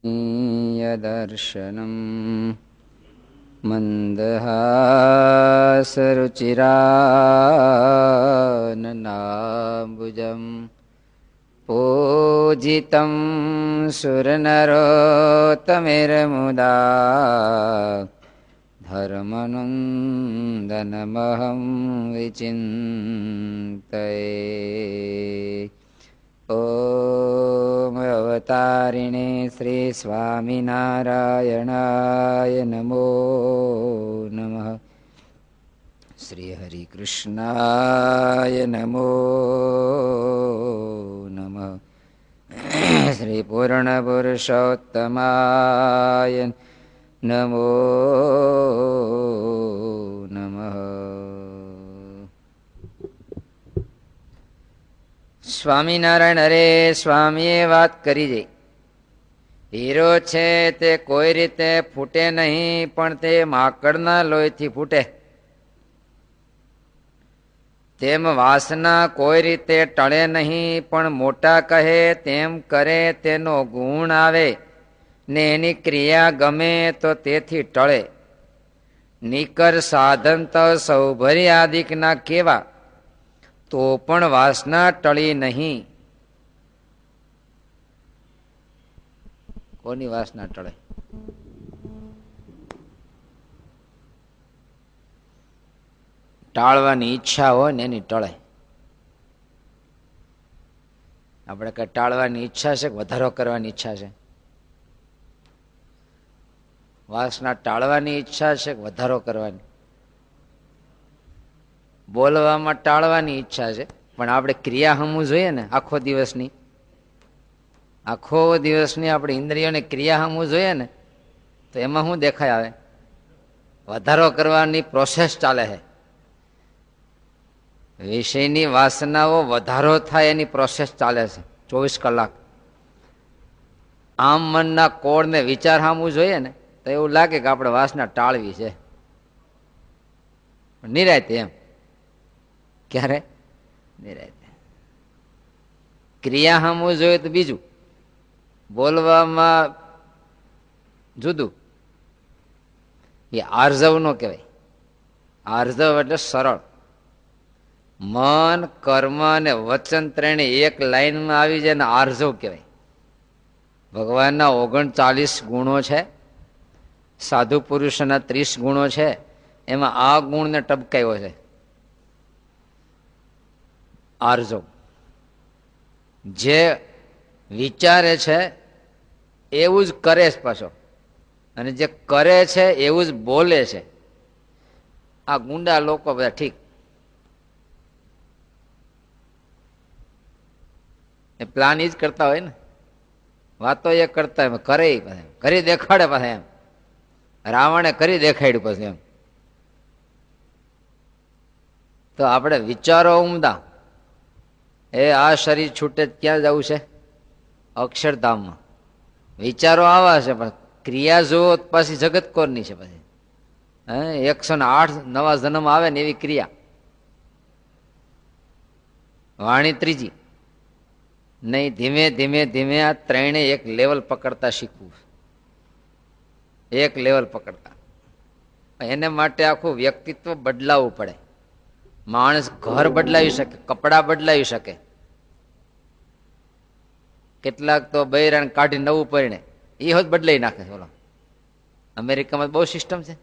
દર્શનમ મંદહાસરુચિરાનનાંબુજમ પૂજિતં સુરનરોત્તમેર્મુદા ધર્મનંદનમહં વિચિંતયે. ઓમ અવતારિણે શ્રી સ્વામિનારાયણાય નમો નમઃ. શ્રી હરિકૃષ્ણાય નમો નમઃ. શ્રી પૂર્ણ પુરુષોત્તમાય નમો નમઃ. સ્વામિનારાયણ અરે સ્વામીએ વાત કરી છે. હીરો છે તે કોઈ રીતે ફૂટે નહીં, પણ તે માકડના લોહીથી ફૂટે. તેમ વાસના કોઈ રીતે ટળે નહીં, પણ મોટા કહે તેમ કરે તેનો ગુણ આવે, ને એની ક્રિયા ગમે તો તેથી ટળે. નિકર સાધન તો સૌભરી આદિકના કેવા, તો પણ વાસના ટળી નહીં. કોની વાસના ટળે? ટાળવાની ઈચ્છા હોય ને એની ટળે. આપણે કઈ ટાળવાની ઈચ્છા છે કે વધારો કરવાની ઈચ્છા છે? વાસના ટાળવાની ઈચ્છા છે કે વધારો કરવાની? બોલવામાં ટાળવાની ઈચ્છા છે, પણ આપણે ક્રિયા હમું જોઈએ ને. આખો દિવસની આપણે ઇન્દ્રિયોની ક્રિયા હમું જોઈએ ને, તો એમાં શું દેખાય આવે? વધારો કરવાની પ્રોસેસ ચાલે છે. વિષયની વાસનાઓ વધારો થાય એની પ્રોસેસ ચાલે છે 24 કલાક. આમ મનના કોળને વિચાર સામું જોઈએ ને, તો એવું લાગે કે આપણે વાસના ટાળવી છે. નિરાયતે એમ. ક્યારે? નિરાયતે. ક્રિયા સામું જોઈએ તો બીજું, બોલવામાં જુદું. એ આર્જવ નો કહેવાય. આર્જવ એટલે સરળ. મન, કર્મ અને વચન ત્રણે એક લાઈનમાં આવી જાય ને આર્જવ કહેવાય. ભગવાનના 39 ગુણો છે, સાધુ પુરુષના 30 ગુણો છે, એમાં આ ગુણને ટબકાયો છે. આર્જવ. જે વિચારે છે એવું જ કરે છે પાછો, અને જે કરે છે એવું જ બોલે છે. આ ગુંડા લોકો બધા ઠીક, એ પ્લાન જ કરતા હોય ને, વાતો એ કરતા હોય, કરે કરી દેખાડે પાછા. એમ રાવણે કરી દેખાડ્યું પછી. એમ તો આપણે વિચારો ઉમદા. એ આ શરીર છૂટે ક્યાં જવું છે? અક્ષરધામમાં. વિચારો આવા છે, પણ ક્રિયા જુઓ પાછી જગત કોરની છે. પછી 108 નવા જન્મ આવે ને એવી ક્રિયા. વાણી ત્રીજી નહીં. ધીમે ધીમે ધીમે આ ત્રણે એક લેવલ પકડતા શીખવું. એક લેવલ પકડતા. એને માટે આખું વ્યક્તિત્વ બદલાવવું પડે. માણસ ઘર બદલાવી શકે, કપડા બદલાવી શકે. કેટલાક તો બૈરાને કાઢી નવું પરિણે એ હોત બદલાઈ નાખે. બોલો, અમેરિકામાં બહુ સિસ્ટમ છે.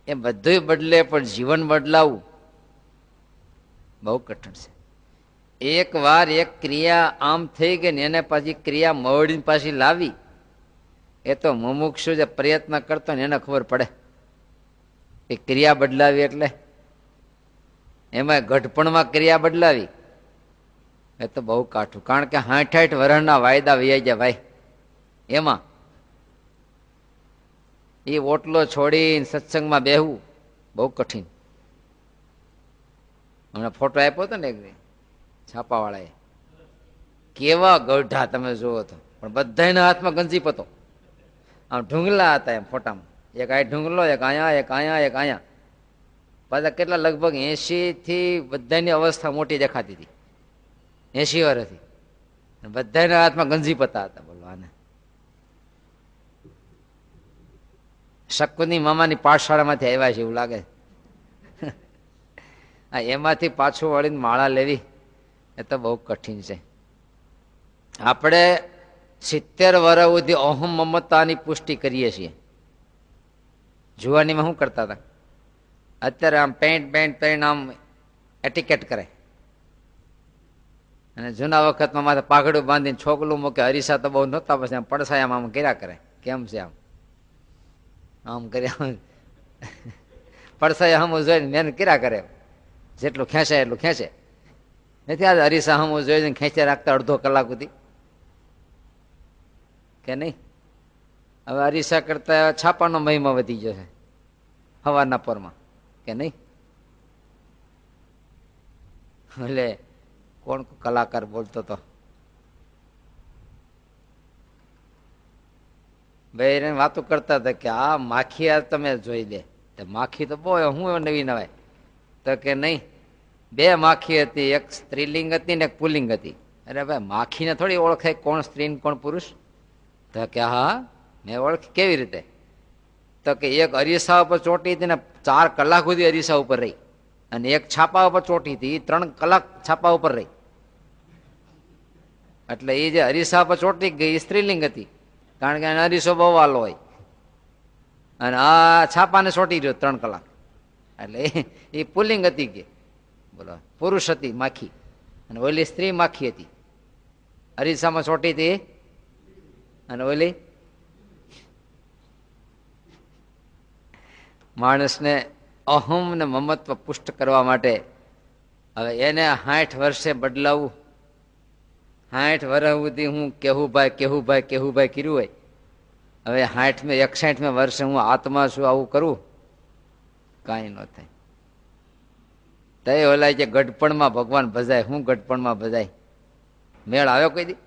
એ બધું બદલે, પણ જીવન બદલાવવું બહુ કઠિન છે. એક વાર એક ક્રિયા આમ થઈ ગઈ ને એને પાછી ક્રિયા મોડીને પાછી લાવી, એ તો મુમુક્ષુ જે પ્રયત્ન કરતો ને એને ખબર પડે કે ક્રિયા બદલાવી એટલે. એમાં ગઢપણમાં ક્રિયા બદલાવી એ તો બહુ કાઠું. કારણ કે 60 વર્ષના વાયદા વૈયા ગયા ભાઈ. એમાં એ ઓટલો છોડીને સત્સંગમાં બેહવું બહુ કઠિન. હમણાં ફોટો આપ્યો હતો ને એક છાપાવાળાએ, કેવા ગઢા તમે જુઓ તો. પણ બધાના હાથમાં ગંજીપ હતો. આમ ઢુંગલા હતા એમ ફોટામાં. એક આ ઢુંગલો, એક આયા, એક આયા, એક આયા. પાછા કેટલા લગભગ 80 થી બધાની અવસ્થા મોટી દેખાતી હતી. 80 વર્ષથી બધાના હાથમાં ગંજીપતા હતા. બોલો આને શકુની મામાની પાઠશાળામાંથી આવ્યા છે એવું લાગે. એમાંથી પાછું વળીને માળા લેવી એ તો બહુ કઠિન છે. આપણે 70 વર્ષ સુધી અહમ મમતાની પુષ્ટિ કરીએ છીએ. જુવાનીમાં શું કરતા હતા? અત્યારે આમ પેન્ટ પહેરીને આમ એટિકેટ કરે, અને જૂના વખતમાં માથે પાઘડું બાંધીને છોકલું મૂકે. હરીસા તો બહુ નહોતા, પછી આમ પડસાયામાં આમ કર્યા કરે. કેમ છે આમ આમ કર્યા પડસાયા હમું જોઈને મહેનત કર્યા કરે, જેટલું ખેંચાય એટલું ખેંચે. નથી આ હરીસા હમું જોઈને ખેંચે રાખતા અડધો કલાક સુધી કે નહીં? હવે અરીસા કરતા છાપાનો મહિમા વધી ગયો છે હવારના પરમાં, કે નહીં? એટલે કોણ કલાકાર બોલતો હતો? બે વાતો કરતા હતા કે આ માખી આ તમે જોઈ દે. માખી તો બહુ હું નવી નવાય તો કે નહીં, 2 માખી હતી, એક સ્ત્રીલિંગ હતી ને એક પુલ્લિંગ હતી. અરે ભાઈ, માખીને થોડી ઓળખાય કોણ સ્ત્રી ને કોણ પુરુષ? તો કે હા મેં ઓળખી. કેવી રીતે? તો કે એક અરીસા ઉપર ચોટી હતી ને 4 કલાક સુધી અરીસા ઉપર રહી, અને એક છાપા ઉપર ચોટી હતી, 3 કલાક છાપા ઉપર રહી. એટલે એ જે અરીસા ઉપર ચોટી ગઈ એ સ્ત્રીલિંગ હતી, કારણ કે અરીસો બહુ વાલો હોય, અને આ છાપાને ચોટી રહ્યો 3 કલાક, એટલે એ પુલ્લિંગ હતી. કે બોલો, પુરુષ હતી માખી, અને ઓલી સ્ત્રી માખી હતી. અરીસામાં ચોટી હતી, અને ઓલી માણસને અહમ ને મમત્વ પુષ્ટ કરવા માટે હવે એને 60 વર્ષે બદલાવવું. 60 વર્ષ સુધી હું કેહુભાઈ કર્યું હોય, હવે 61 વર્ષે હું આત્મા છું આવું કરું? કાંઈ ન થાય. તય ઓલાય કે ગઢપણમાં ભગવાન ભજાય. હું ગઢપણમાં ભજાય? મેળ આવ્યો કોઈ દી?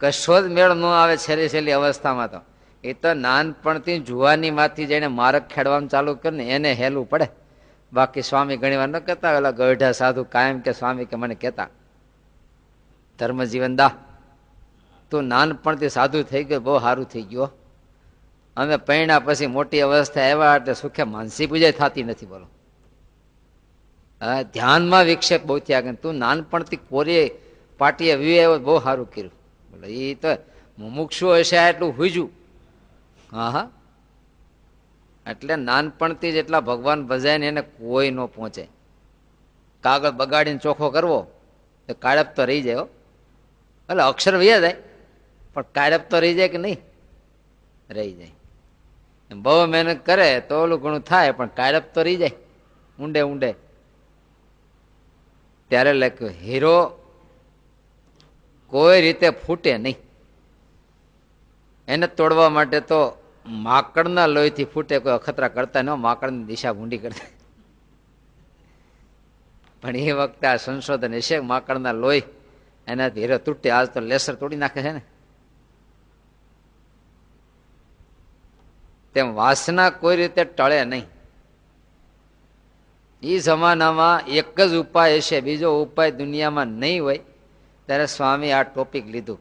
કશો જ મેળ ન આવે છેલ્લી અવસ્થામાં. તો એ તો નાનપણથી જુવાની માંથી જઈને માર્ગ ખેડવાનું ચાલુ કરે ને એને હેલું પડે. બાકી સ્વામી ઘણી વાર ન કહેતા, ઓલા ગઢા સાધુ કાયમ કે સ્વામી કે મને કહેતા, ધર્મજીવન દા તું નાનપણથી સાધુ થઈ ગયો, બહુ સારું થઈ ગયો. અમે પૈણા પછી મોટી અવસ્થા આવ્યા એટલે સુખે માનસી પૂજા થતી નથી. બોલો, ધ્યાનમાં વિક્ષેપ બહુ થયા કે તું નાનપણથી કોરી પાટીએ આવ્યો, બહુ સારું કર્યું. બોલો, એ તો મુમુક્ષુ હશે એટલું હુજું. હા, એટલે નાનપણથી જ એટલા ભગવાન ભજાય ને એને કોઈ ન પહોંચે. કાગળ બગાડીને ચોખ્ખો કરવો તો કાળપ તો રહી જાય. એટલે અક્ષર વૈયા જાય પણ કાળપ તો રહી જાય કે નહીં? રહી જાય. બહુ મહેનત કરે તો ઓલું ઘણું થાય, પણ કાળપ તો રહી જાય ઊંડે ઊંડે. ત્યારે લખ્યું, હીરો કોઈ રીતે ફૂટે નહીં. એને તોડવા માટે તો માકડના લોહીથી ફૂટે. કોઈ અખતરા કરતા ન, માકડની દિશા ભૂંડી કરતા. પણ એ વખતે આ સંશોધન હશે, માકડના લોહી એનાથી હીરો તૂટે. આજ તો લેસર તોડી નાખે છે ને. તેમ વાસના કોઈ રીતે ટળે નહીં. એ જમાનામાં એક જ ઉપાય હશે, બીજો ઉપાય દુનિયામાં નહીં હોય. ત્યારે સ્વામી આ ટોપિક લીધું.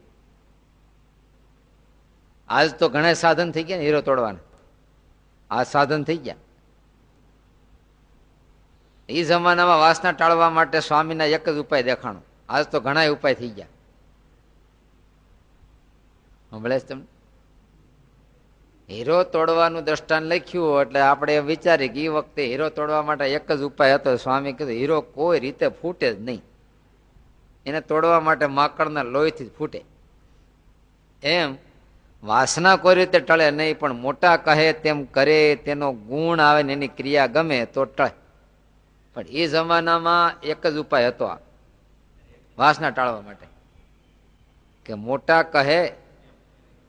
આજ તો ઘણા સાધન થઈ ગયા ને હીરો તોડવાના. આ સાધન થઈ ગયા. એ જમાનામાં વાસના ટાળવા માટે સ્વામીના એક જ ઉપાય દેખાણો. આજ તો ઘણા ઉપાય થઈ ગયા. સંભળે છે તમને? હીરો તોડવાનું દ્રષ્ટાંત લખ્યું એટલે આપણે એમ વિચારીએ કે એ વખતે હીરો તોડવા માટે એક જ ઉપાય હતો. સ્વામી કીધું હીરો કોઈ રીતે ફૂટે જ નહીં. એને તોડવા માટે માકડના લોહીથી જ ફૂટે. એમ વાસના કોઈ રીતે ટળે નહીં, પણ મોટા કહે તેમ કરે, તેનો ગુણ આવે ને એની ક્રિયા ગમે તો ટળે. પણ એ જમાનામાં એક જ ઉપાય હતો આ વાસના ટાળવા માટે, કે મોટા કહે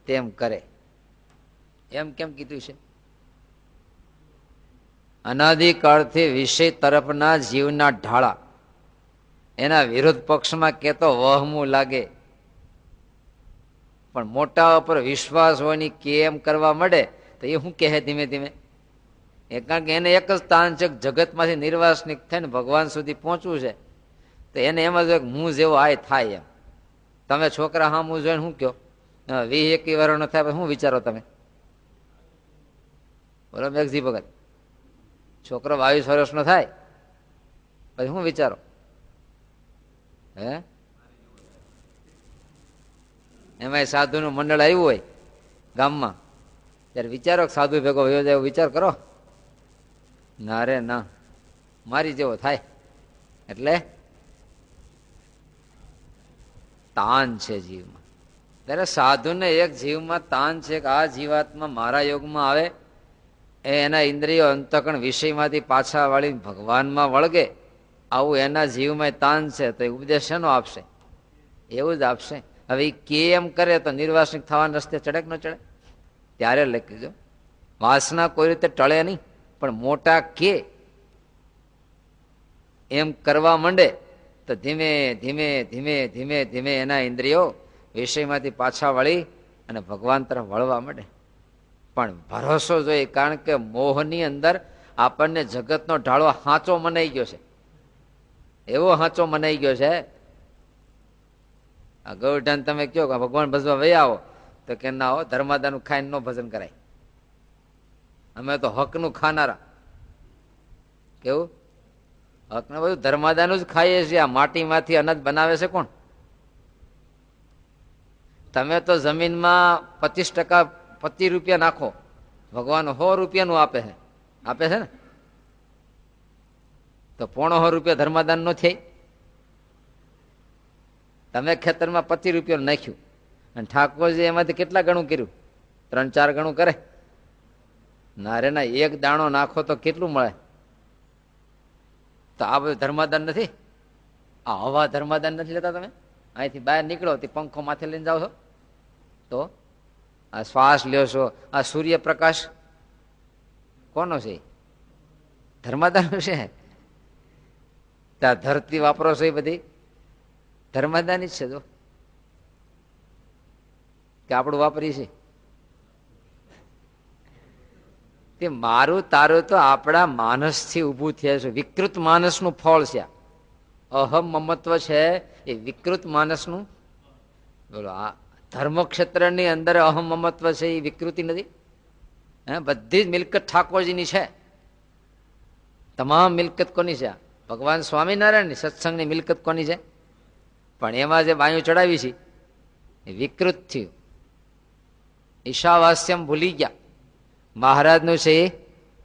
તેમ કરે. એમ કેમ કીધું છે? અનાદિકાળથી વિષય તરફના જીવના ઢાળા એના વિરોધ પક્ષમાં કેતો વહમું લાગે, પણ મોટા ઉપર વિશ્વાસ હોય ની કેમ કરવા મળે તો એ શું કહે ધીમે ધીમે? કારણ કે એને એક જ સ્થાન છે, જગતમાંથી નિર્વાસનિક થઈને ભગવાન સુધી પહોંચવું છે. તો એને એમ જ હું જેવો આય થાય એમ. તમે છોકરા હા હું જોઈને શું કહો? 20-21 વર્ષનો થાય શું વિચારો તમે? બોલો મેઘજી ભગત, છોકરો 22 વર્ષનો થાય પછી શું વિચારો? હે, એમાં સાધુનું મંડળ આવ્યું હોય ગામમાં, ત્યારે વિચારો સાધુ ભેગો વયો જાય, વિચાર કરો. ના રે ના, મારી જેવો થાય. એટલે તાન છે જીવમાં. ત્યારે સાધુને એક જીવમાં તાન છે કે આ જીવાત્મા મારા યોગમાં આવે, એના ઇન્દ્રિયો અંતકણ વિષયમાંથી પાછા વાળી ભગવાનમાં વળગે, આવું એના જીવમાં તાન છે. તો એ ઉપદેશ શેનો આપશે? એવું જ આપશે. હવે એ કે એમ કરે તો નિર્વાસનિક થવાના રસ્તે ચડે કે ન ચડે? ત્યારે લખીજો, વાસના કોઈ રીતે ટળે નહીં, પણ મોટા કે એમ કરવા માંડે તો ધીમે ધીમે ધીમે ધીમે ધીમે એના ઇન્દ્રિયો વિષયમાંથી પાછા વળી અને ભગવાન તરફ વળવા માંડે. પણ ભરોસો જોઈએ, કારણ કે મોહની અંદર આપણને જગતનો ઢાળો હાંચો મનાઈ ગયો છે, એવો હાંચો મનાઈ ગયો છે. આ ગૌઢાન તમે કહો કે ભગવાન ભજવા વહી આવો, તો કે ના હો, ધર્માદાનું ખાઈને નો ભજન કરાય, અમે તો હકનું ખાનારા. કેવું? હકને બધું ધર્માદાનું જ ખાઈએ છીએ. આ માટીમાંથી અનાજ બનાવે છે કોણ? તમે તો જમીનમાં 25% 25 રૂપિયા નાખો, ભગવાન 100 રૂપિયાનું આપે છે. આપે છે ને? તો 1.5 રૂપિયા ધર્માદાન નો થાય. તમે ખેતરમાં 25 રૂપિયાનું નાખ્યું અને ઠાકોરજી એમાંથી કેટલા ગણું કર્યું? 3-4 ગણું કરે. ના રે ના, એક દાણો નાખો તો કેટલું મળે? તો આ બધું ધર્માદાન નથી. આ હવા ધર્માદાન નથી લેતા. તમે અહીંથી બહાર નીકળો તે પંખો માથે લઈને જાઓ છો, તો આ શ્વાસ લ્યો છો, આ સૂર્યપ્રકાશ કોનો છે? ધર્માદાન છે. ત્યાં ધરતી વાપરો છો એ બધી ધર્માદાની જ છે. જો કે આપણું વાપરીએ છીએ તે મારું તારું તો આપણા માનસથી ઊભું થયા છે. વિકૃત માનસનું ફળ છે. અહમ મમત્વ છે એ વિકૃત માનસનું. બોલો, આ ધર્મક્ષેત્રની અંદર અહમ મમત્વ છે એ વિકૃતિ નથી? હે, બધી જ મિલકત ઠાકોરજીની છે. તમામ મિલકત કોની છે? ભગવાન સ્વામિનારાયણની સત્સંગની મિલકત કોની છે? પણ એમાં જે બાયું ચડાવી છે એ વિકૃત થયું. ઈશાવાસ્યમ ભૂલી ગયા, મહારાજનું છે એ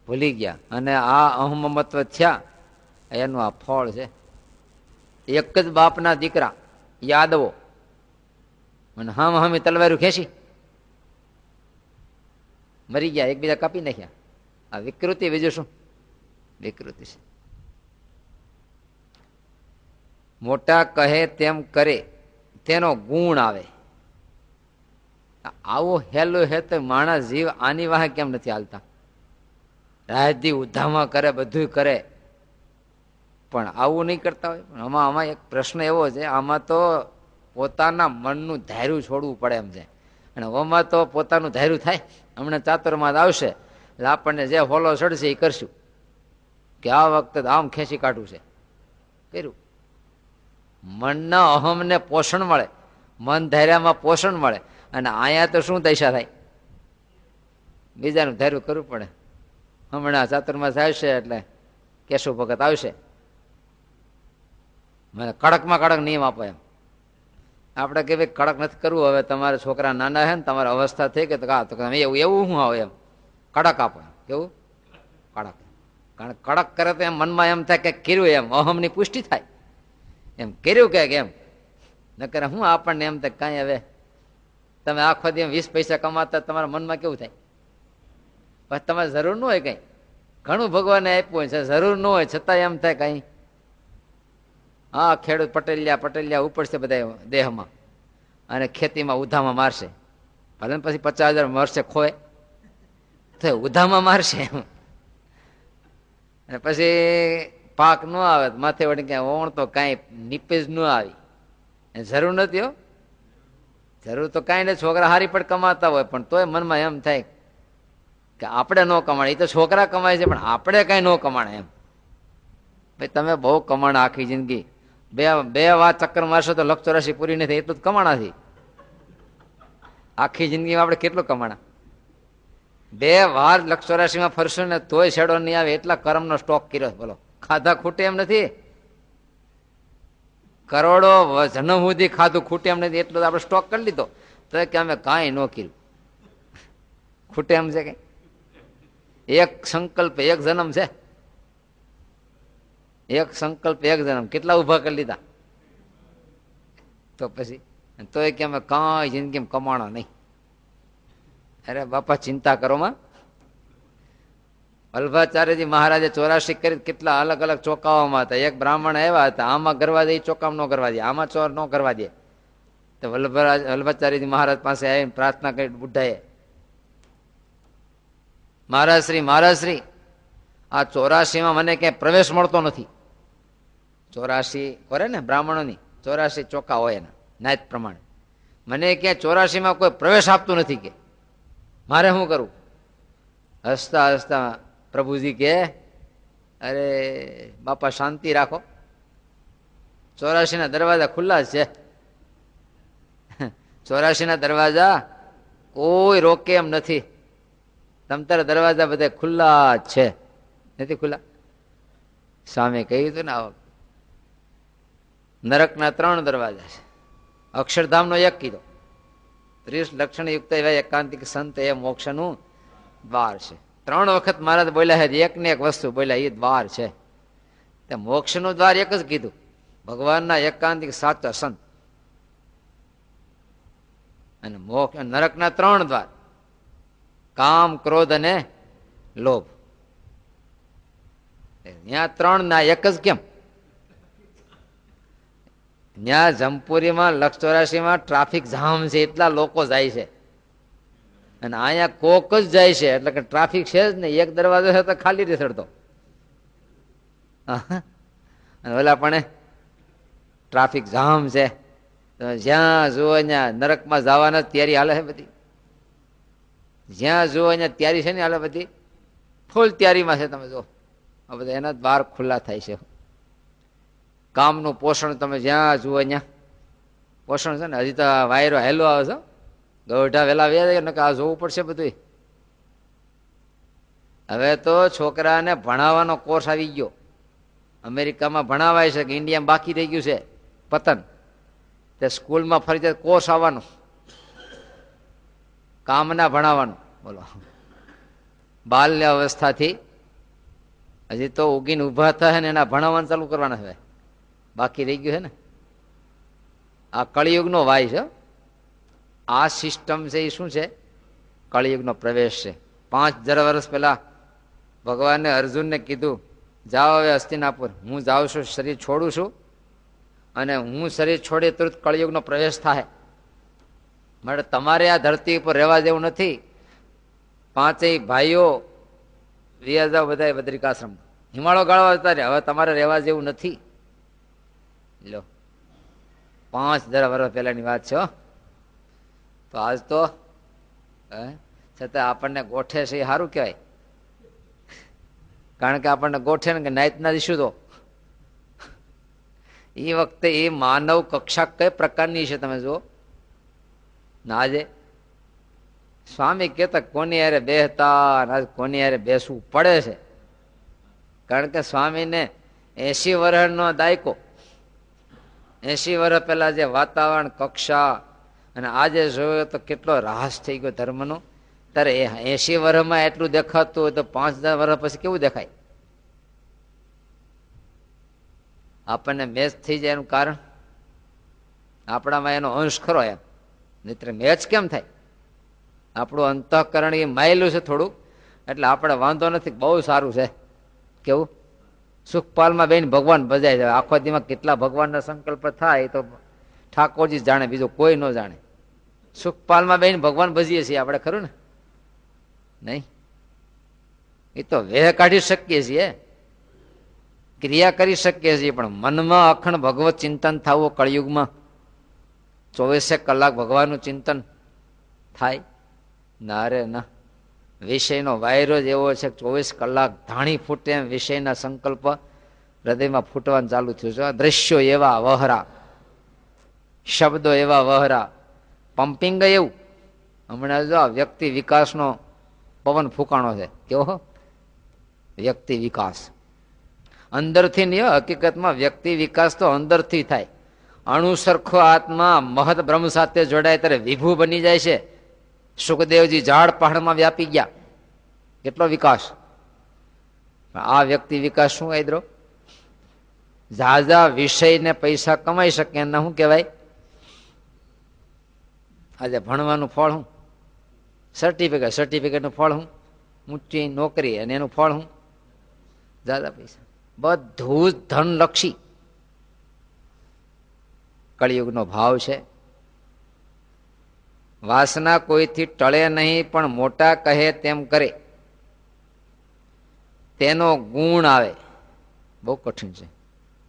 ભૂલી ગયા, અને આ અહમમત્વ થયા, એનું આ ફળ છે. એક જ બાપના દીકરા યાદવો, અને હમી તલવારું ખેંચી મરી ગયા, એકબીજા કાપી નાખ્યા. આ વિકૃતિ, બીજું શું? વિકૃતિ છે. મોટા કહે તેમ કરે તેનો ગુણ આવે. આવું હેલું હે તો માણસ જીવ આની વાહે કેમ નથી હાલતા? રાજદી ઉધામાં કરે, બધું કરે, પણ આવું નહીં કરતા હોય. પણ આમાં એક પ્રશ્ન એવો છે, આમાં તો પોતાના મનનું ધાર્યું છોડવું પડે એમ છે. અને ઓમાં તો પોતાનું ધાર્યું થાય. હમણાં ચાતુર્માસ આવશે એટલે આપણને જે હોલો ચડશે એ કરશું, કે આ વખતે આમ ખેંચી કાઢવું છે. કર્યું. મનના અહમને પોષણ મળે, મન ધાર્યામાં પોષણ મળે. અને અહીંયા તો શું દશા થાય? બીજાનું ધાર્યું કરવું પડે. હમણાં ચાતુર્માસ આવશે એટલે કેશવ ભગત આવશે, મને કડકમાં કડક નિયમ આપો એમ. આપણે કે ભાઈ કડક નથી કરવું, હવે તમારા છોકરા નાના છે ને, તમારી અવસ્થા થઈ કે તો તમે એવું શું આવે એમ કડક આપો એમ. કેવું કડક? કારણ કડક કરે તો એમ મનમાં એમ થાય કે કર્યું, એમ અહમની પુષ્ટિ થાય, એમ કર્યું કે એમ. નકર હું આપણને એમ થાય કાંઈ, હવે તમે આખો દી 20 પૈસા કમાતા તમારા મનમાં કેવું થાય? બસ તમારે જરૂર ન હોય કઈ, ઘણું ભગવાને આપ્યું છે, જરૂર ન હોય છતાં એમ થાય કઈ. હા, ખેડૂત પટેલિયા ઉપડશે બધા દેહમાં, અને ખેતીમાં ઉધામાં મારશે. ભલે પછી 50,000 મરશે ખોય તો ઉધામાં મારશે એમ. અને પછી પાક ન આવે માથે વળી ક્યાં ઓણ તો કાંઈ નીપેજ ન આવી. જરૂર નથી હો, જરૂર તો કાંઈ નહીં. છોકરા હારી પણ કમાતા હોય, પણ તોય મનમાં એમ થાય કે આપણે ન કમાણે. એ તો છોકરા કમાય છે પણ આપણે કઈ ન કમાણે એમ. ભાઈ તમે બહુ કમાણા આખી જિંદગી, બે વાર ચક્કર મારશો તો 184 પૂરી નથી, એટલું જ કમાણાથી. આખી જિંદગીમાં આપણે કેટલું કમાણા? 2 વાર લક્ષ 84 ફરશું ને તોય છેડો નહીં આવે, એટલા કર્મનો સ્ટોક કર્યો. બોલો, ખાધા ખૂટે એમ નથી, કરોડો જન્મ સુધી ખાધું ખૂટે એમ નથી, એટલું આપણે સ્ટોક કરી લીધો તો કે અમે કાંઈ ન કર્યું. ખૂટે એમ છે કે એક સંકલ્પ એક જન્મ છે, એક સંકલ્પ એક જન્મ કેટલા ઉભા કરી લીધા. તો પછી તોય કે અમે કાંઈ જિંદગીમાં કમાણા નહીં. અરે બાપા ચિંતા કરો માં. વલ્લભાચાર્યજી મહારાજે 84 કરી, કેટલા અલગ અલગ ચોકાઓમાં હતા. એક બ્રાહ્મણ આવ્યા હતા, આમાં કરવા દે, ચોકામાં ન કરવા દે, આમાં ચોર ન કરવા દે. તો વલ્લભાચાર્યજી મહારાજ પાસે આવીને પ્રાર્થના કરી બુઢાએ, મહારાજશ્રી આ 84 મને ક્યાંય પ્રવેશ મળતો નથી. 84 કરે ને બ્રાહ્મણોની, 84 ચોકા હોય એના નાયત પ્રમાણે. મને ક્યાંય 84 કોઈ પ્રવેશ આપતું નથી, કે મારે શું કરવું? હસતા હસતા પ્રભુજી કે, અરે બાપા શાંતિ રાખો, 84 દરવાજા ખુલ્લા જ છે. 84 દરવાજા કોઈ રોકે એમ નથી, તમ તારા દરવાજા બધા ખુલ્લા જ છે. નથી ખુલ્લા? સામે કહ્યું હતું ને, આ નરકના 3 દરવાજા છે, અક્ષરધામનો એક કીધો, 30 લક્ષણ યુક્ત એવા એકાંતિક સંત એ મોક્ષનું દ્વાર છે. 3 વખત મહારાજ બોલ્યા છે, એક ને એક વસ્તુ બોલ્યા, એ દ્વાર છે. તે મોક્ષનું દ્વાર એક જ કીધું, ભગવાનના એકાંતિક સાચા સંત. અને મોક્ષ નરકના 3 દ્વાર, કામ, ક્રોધ અને લોભ. ત્યાં 3 ના એક જ કેમ? ત્યાં જમપુરીમાં લક્ષ 84 ટ્રાફિક જામ છે, એટલા લોકો જાય છે, અને અહીંયા કોક જ જાય છે, એટલે કે ટ્રાફિક છે જ નહીં. એક દરવાજો છે તો ખાલી નથી ચડતો. અને ઓલા પણ ટ્રાફિક જામ છે, જ્યાં જુઓ ત્યાં નરકમાં જવાના તૈયારી હાલે છે બધી. જ્યાં જુઓ અહીંયા તૈયારી છે ને હાલે બધી, ફૂલ તૈયારીમાં છે. તમે જો આ બધા એના દ્વાર ખુલ્લા થાય છે. કામનું પોષણ તમે જ્યાં જુઓ ત્યાં પોષણ છે ને. હજી તો વાયરો હેલો આવે છે, ગૌઢા વેલા વ્યા ને આ જોવું પડશે બધું. હવે તો છોકરાને ભણાવવાનો કોર્સ આવી ગયો. અમેરિકામાં ભણાવાય છે કે ઇન્ડિયામાં બાકી રહી ગયું છે પતન. તે સ્કૂલમાં ફરીથી કોર્સ આવવાનો, કામના ભણાવવાનું. બોલો, બાલ્ય અવસ્થાથી હજી તો ઉગીને ઉભા થાય ને એના ભણાવવાનું ચાલુ કરવાના છે, બાકી રહી ગયું છે ને. આ કળિયુગનો વાય છે. આ સિસ્ટમ છે એ શું છે? કળિયુગનો પ્રવેશ છે. 5000 વર્ષ પહેલા ભગવાને અર્જુનને કીધું, જાઓ હવે હસ્તિનાપુર, હું જાઉં છું, શરીર છોડું છું, અને હું શરીર છોડી તુરંત કળિયુગનો પ્રવેશ થાય. માટે તમારે આ ધરતી ઉપર રહેવા જેવું નથી. 5 ભાઈઓ વ્યા જાઓ બધા બદ્રિકાશ્રમ, હિમાળો ગાળવા જતા રહ્યા. હવે તમારે રહેવા જેવું નથી. લો, 5000 વર્ષ પહેલાની વાત છે. તો આજ તો છતાં આપણને ગોઠે છે એ સારું કહેવાય. કારણ કે આપણને ગોઠે ને કે નાઈટના દીશું તો એ વખતે એ માનવ કક્ષા કઈ પ્રકારની છે તમે જુઓ. આજે સ્વામી કહેતા કોની હારે બેહતા, કોની હારે બેસવું પડે છે. કારણ કે સ્વામીને 80 વર્ષનો દાયકો, 80 વર્ષ પહેલા જે વાતાવરણ, કક્ષા, અને આજે જોયો તો કેટલો રાસ થઈ ગયો ધર્મનો. ત્યારે 80 વર્ષમાં એટલું દેખાતું હોય તો 5000 વર્ષ પછી કેવું દેખાય? આપણને મેચ થઈ જાય એનું કારણ આપણામાં એનો અંશ ખરો એમ, નહીતર મેચ કેમ થાય? આપણું અંતઃકરણ એ માયેલું છે થોડુંક, એટલે આપણે વાંધો નથી, બહુ સારું છે. કેવું સુખપાલમાં બેન ભગવાન ભજાય છે. આખો દીમાં કેટલા ભગવાનના સંકલ્પ થાય એ તો ઠાકોરજી જાણે, બીજું કોઈ ન જાણે. સુખપાલમાં બેન ભગવાન ભજીએ છીએ આપણે, ખરું ને? નહીં, એ તો વેહ કાઢી શકીએ છીએ, ક્રિયા કરી શકીએ છીએ, પણ મનમાં અખંડ ભગવત ચિંતન થવું કળિયુગમાં 24 કલાક ભગવાનનું ચિંતન થાય ના રે ના. વિષયનો વાયરો જ એવો છે, 24 કલાક ધાણી ફૂટે એમ વિષયના સંકલ્પ હૃદયમાં ફૂટવાનું ચાલુ થયું છે. દ્રશ્યો એવા વહરા, શબ્દો એવા વહરા, પંપિંગ એવું. હમણાં જો વ્યક્તિ વિકાસનો પવન ફૂંકાણો છે કેવો વ્યક્તિ વિકાસ અંદરથી નહીં, હકીકતમાં વ્યક્તિ વિકાસ તો અંદરથી થાય. અણુ સરખો આત્મા મહત બ્રહ્મ સાથે જોડાય ત્યારે વિભુ બની જાય છે. સુખદેવજી ઝાડ પહાડમાં વ્યાપી ગયા, કેટલો વિકાસ. આ વ્યક્તિ વિકાસ શું આદરો? ઝાઝા વિષય ને પૈસા કમાઈ શકે એના શું કહેવાય? આજે ભણવાનું ફળ શું? સર્ટિફિકેટ. સર્ટિફિકેટનું ફળ શું? ઊંચી નોકરી. અને એનું ફળ શું? ઝાઝા પૈસા. બધું જ ધનલક્ષી. કળિયુગનો ભાવ છે. વાસના કોઈથી ટળે નહીં, પણ મોટા કહે તેમ કરે. તેનો ગુણ આવે. બહુ કઠિન છે.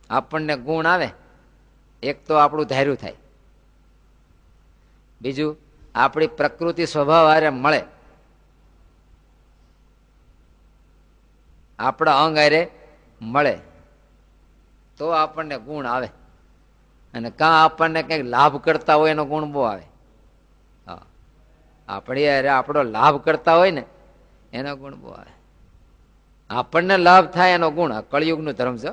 આપણને ગુણ આવે, એક તો આપણું ધાર્યું થાય, બીજું આપણી પ્રકૃતિ સ્વભાવ હારે મળે, આપણા અંગ હારે મળે તો આપણને ગુણ આવે. અને કાં આપણને કંઈક લાભ કરતા હોય એનો ગુણ બહુ આવે. હા, આપણી હારે આપણો લાભ કરતા હોય ને એનો ગુણ બહુ આવે. આપણને લાભ થાય એનો ગુણ. કળિયુગનો ધર્મ છે.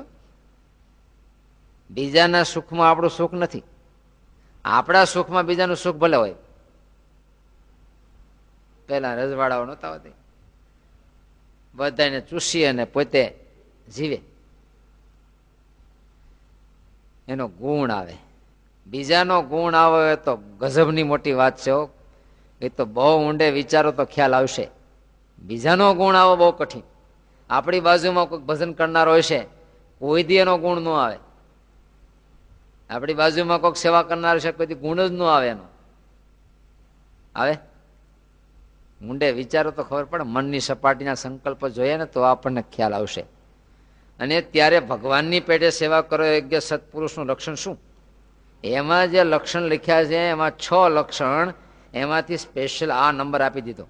બીજાના સુખમાં આપણું સુખ નથી, આપણા સુખમાં બીજાનું સુખ ભલે હોય. પેલા રજવાડાઓ નહોતા હોતી, બધાને ચૂસી અને પોતે જીવે, એનો ગુણ આવે. બીજાનો ગુણ આવે તો ગજબની મોટી વાત છે. એ તો બહુ ઊંડે વિચારો તો ખ્યાલ આવશે. બીજાનો ગુણ આવો બહુ કઠિન. આપણી બાજુમાં કોઈ ભજન કરનારો હોય છે, કોઈ દી એનો ગુણ ન આવે. આપણી બાજુમાં કોઈક સેવા કરનાર છે, કોઈ ગુણ જ ન આવે. એનો આવે? ઊંડે વિચારો તો ખબર પડે. મનની સપાટીના સંકલ્પ જોઈએ ને તો આપણને ખ્યાલ આવશે. અને ત્યારે ભગવાનની પેટે સેવા કરો યોગ્ય સત્પુરુષનું લક્ષણ શું? એમાં જે લક્ષણ લખ્યા છે એમાં 6 લક્ષણ, એમાંથી સ્પેશિયલ આ નંબર આપી દીધો.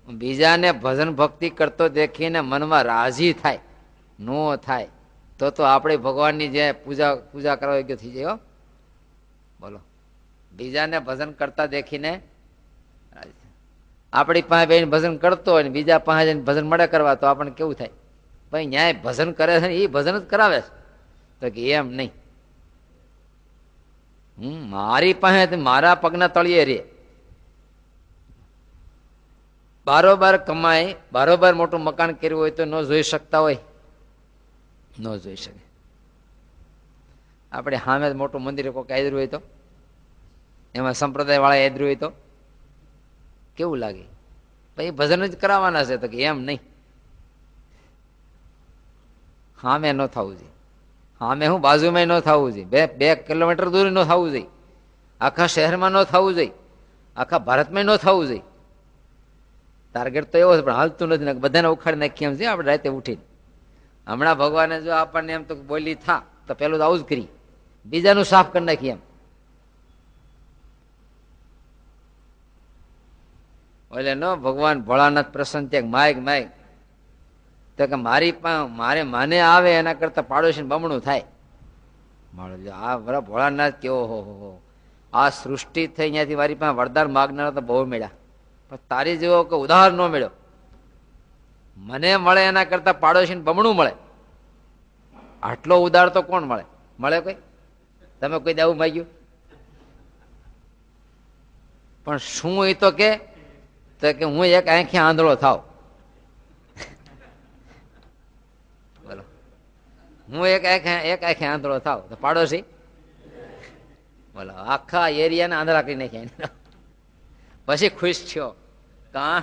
બીજાને ભજન ભક્તિ કરતો દેખીને મનમાં રાજી થાય, નો થાય તો આપણે ભગવાનની જે પૂજા કરવા યોગ્ય થઈ જાય. બોલો, બીજાને ભજન કરતા દેખીને આપણી પાસે બેન ભજન કરતો હોય ને બીજા પાસે જઈને ભજન મળે કરવા તો આપણને કેવું થાય? ભાઈ ન્યાય ભજન કરે છે ને એ ભજન જ કરાવે છે. તો કે એમ નહીં, મારી પાસે મારા પગના તળિયે રે, બારોબાર કમાય, બારોબાર મોટું મકાન કર્યું હોય તો ન જોઈ શકતા હોય? ન જોઈ શકે. આપણે સામે મોટું મંદિર કોઈ આદર્યું હોય તો, એમાં સંપ્રદાય વાળા આદર્યું હોય તો કેવું લાગે? ભાઈ ભજન જ કરાવવાના છે. તો કે એમ નહીં, સામે ન થવું જોઈએ. સામે હું બાજુમાં ન થવું જોઈએ, 2 કિલોમીટર દૂર ન થવું જોઈએ, આખા શહેરમાં ન થવું જોઈએ, આખા ભારતમાં ન થવું જોઈએ. ટાર્ગેટ તો એવો છે પણ હાલતું નથી. બધાને ઉખાડી નાખીએ એમ છે આપણે રાતે ઉઠીને. હમણાં ભગવાને જો આપણને એમ તો બોલી થા તો પેલું તો આવું જ કરી, બીજાનું સાફ કરી નાખીએ એમ. એટલે ન ભગવાન ભોળાનાથ પ્રસન્ન છે. માયક તો કે મારે માને આવે એના કરતા પાડોશી બમણું થાય. આ બરા ભોળાનાથ કેવો હો, આ સૃષ્ટિ થઈ ત્યાંથી મારી પાસે વરદાન માગનારા તો બહુ મળ્યા, પણ તારી જેવો કે ઉધાર ન મળ્યો. મને મળે એના કરતા પાડોશી બમણું મળે. આટલો ઉદાર તો કોણ મળે? મળે કોઈ? તમે કોઈ દેવું માગ્યું? પણ શું એ તો કે હું એક આંખે આંધળો થાવ. બોલો, હું એક આંખે આંધળો થાવ તો પાડોશી બોલો આખા એરિયાને આંધળા કરી નાખ્યા. પછી ખુશ થયો. કાં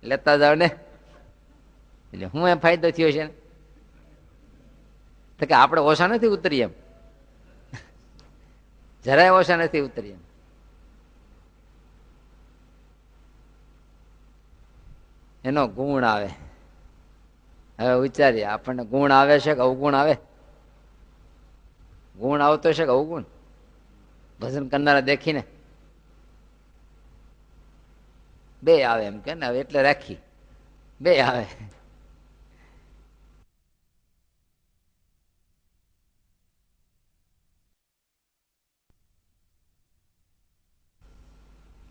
લેતા જાવ ને, એટલે હું એમ ફાયદો થયો છે તો કે આપણે ઓછા નથી ઉતરી એમ, જરાય ઓછા નથી ઉતરી એમ. એનો ગુણ આવે. હવે વિચારીએ, આપણને ગુણ આવે છે કે અવગુણ આવે? ગુણ આવતો છે કે અવગુણ? ભજન કરનારા દેખીને બે આવે એમ કે ને, હવે એટલે રાખી બે આવે.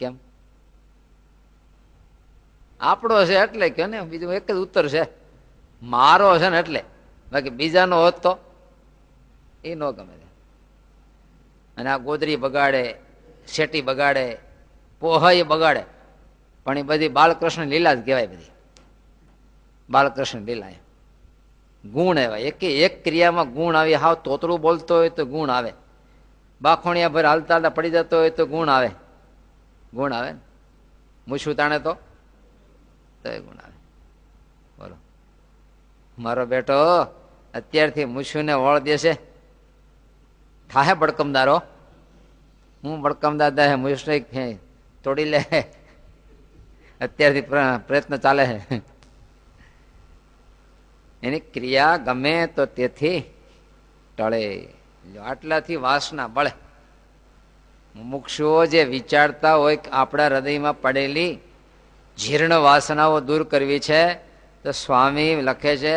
કેમ? આપણો છે એટલે કયો ને, બીજું એક જ ઉત્તર છે, મારો છે ને એટલે. બાકી બીજાનો હોત તો એ ન ગમે. અને આ ગોદરી બગાડે, શેટી બગાડે, પોહય બગાડે, પણ એ બધી બાલકૃષ્ણ લીલા જ કહેવાય. બધી બાલકૃષ્ણ લીલા ગુણ એવા. એક ક્રિયામાં ગુણ આવી. હાવ તોતરું બોલતો હોય તો ગુણ આવે, બાખોણિયા ભર હાલતા હાલતા પડી જતો હોય તો ગુણ આવે. ગુણ આવે ને મૂછું તાણે તો ગુણ આવે. બોલો, મારો બેટો અત્યારથી મૂછું ને વળ દેશે, થાહે બડકમદારો. હું બડકમદાર દે મૂછ તોડી લે, અત્યારથી પ્રયત્ન ચાલે છે. એની ક્રિયા ગમે તો તેથી ટળે. આટલાથી વાસના બળે. મુમુક્ષુઓ જે વિચારતા હોય કે આપણા હૃદયમાં પડેલી જીર્ણ વાસનાઓ દૂર કરવી છે, તો સ્વામી લખે છે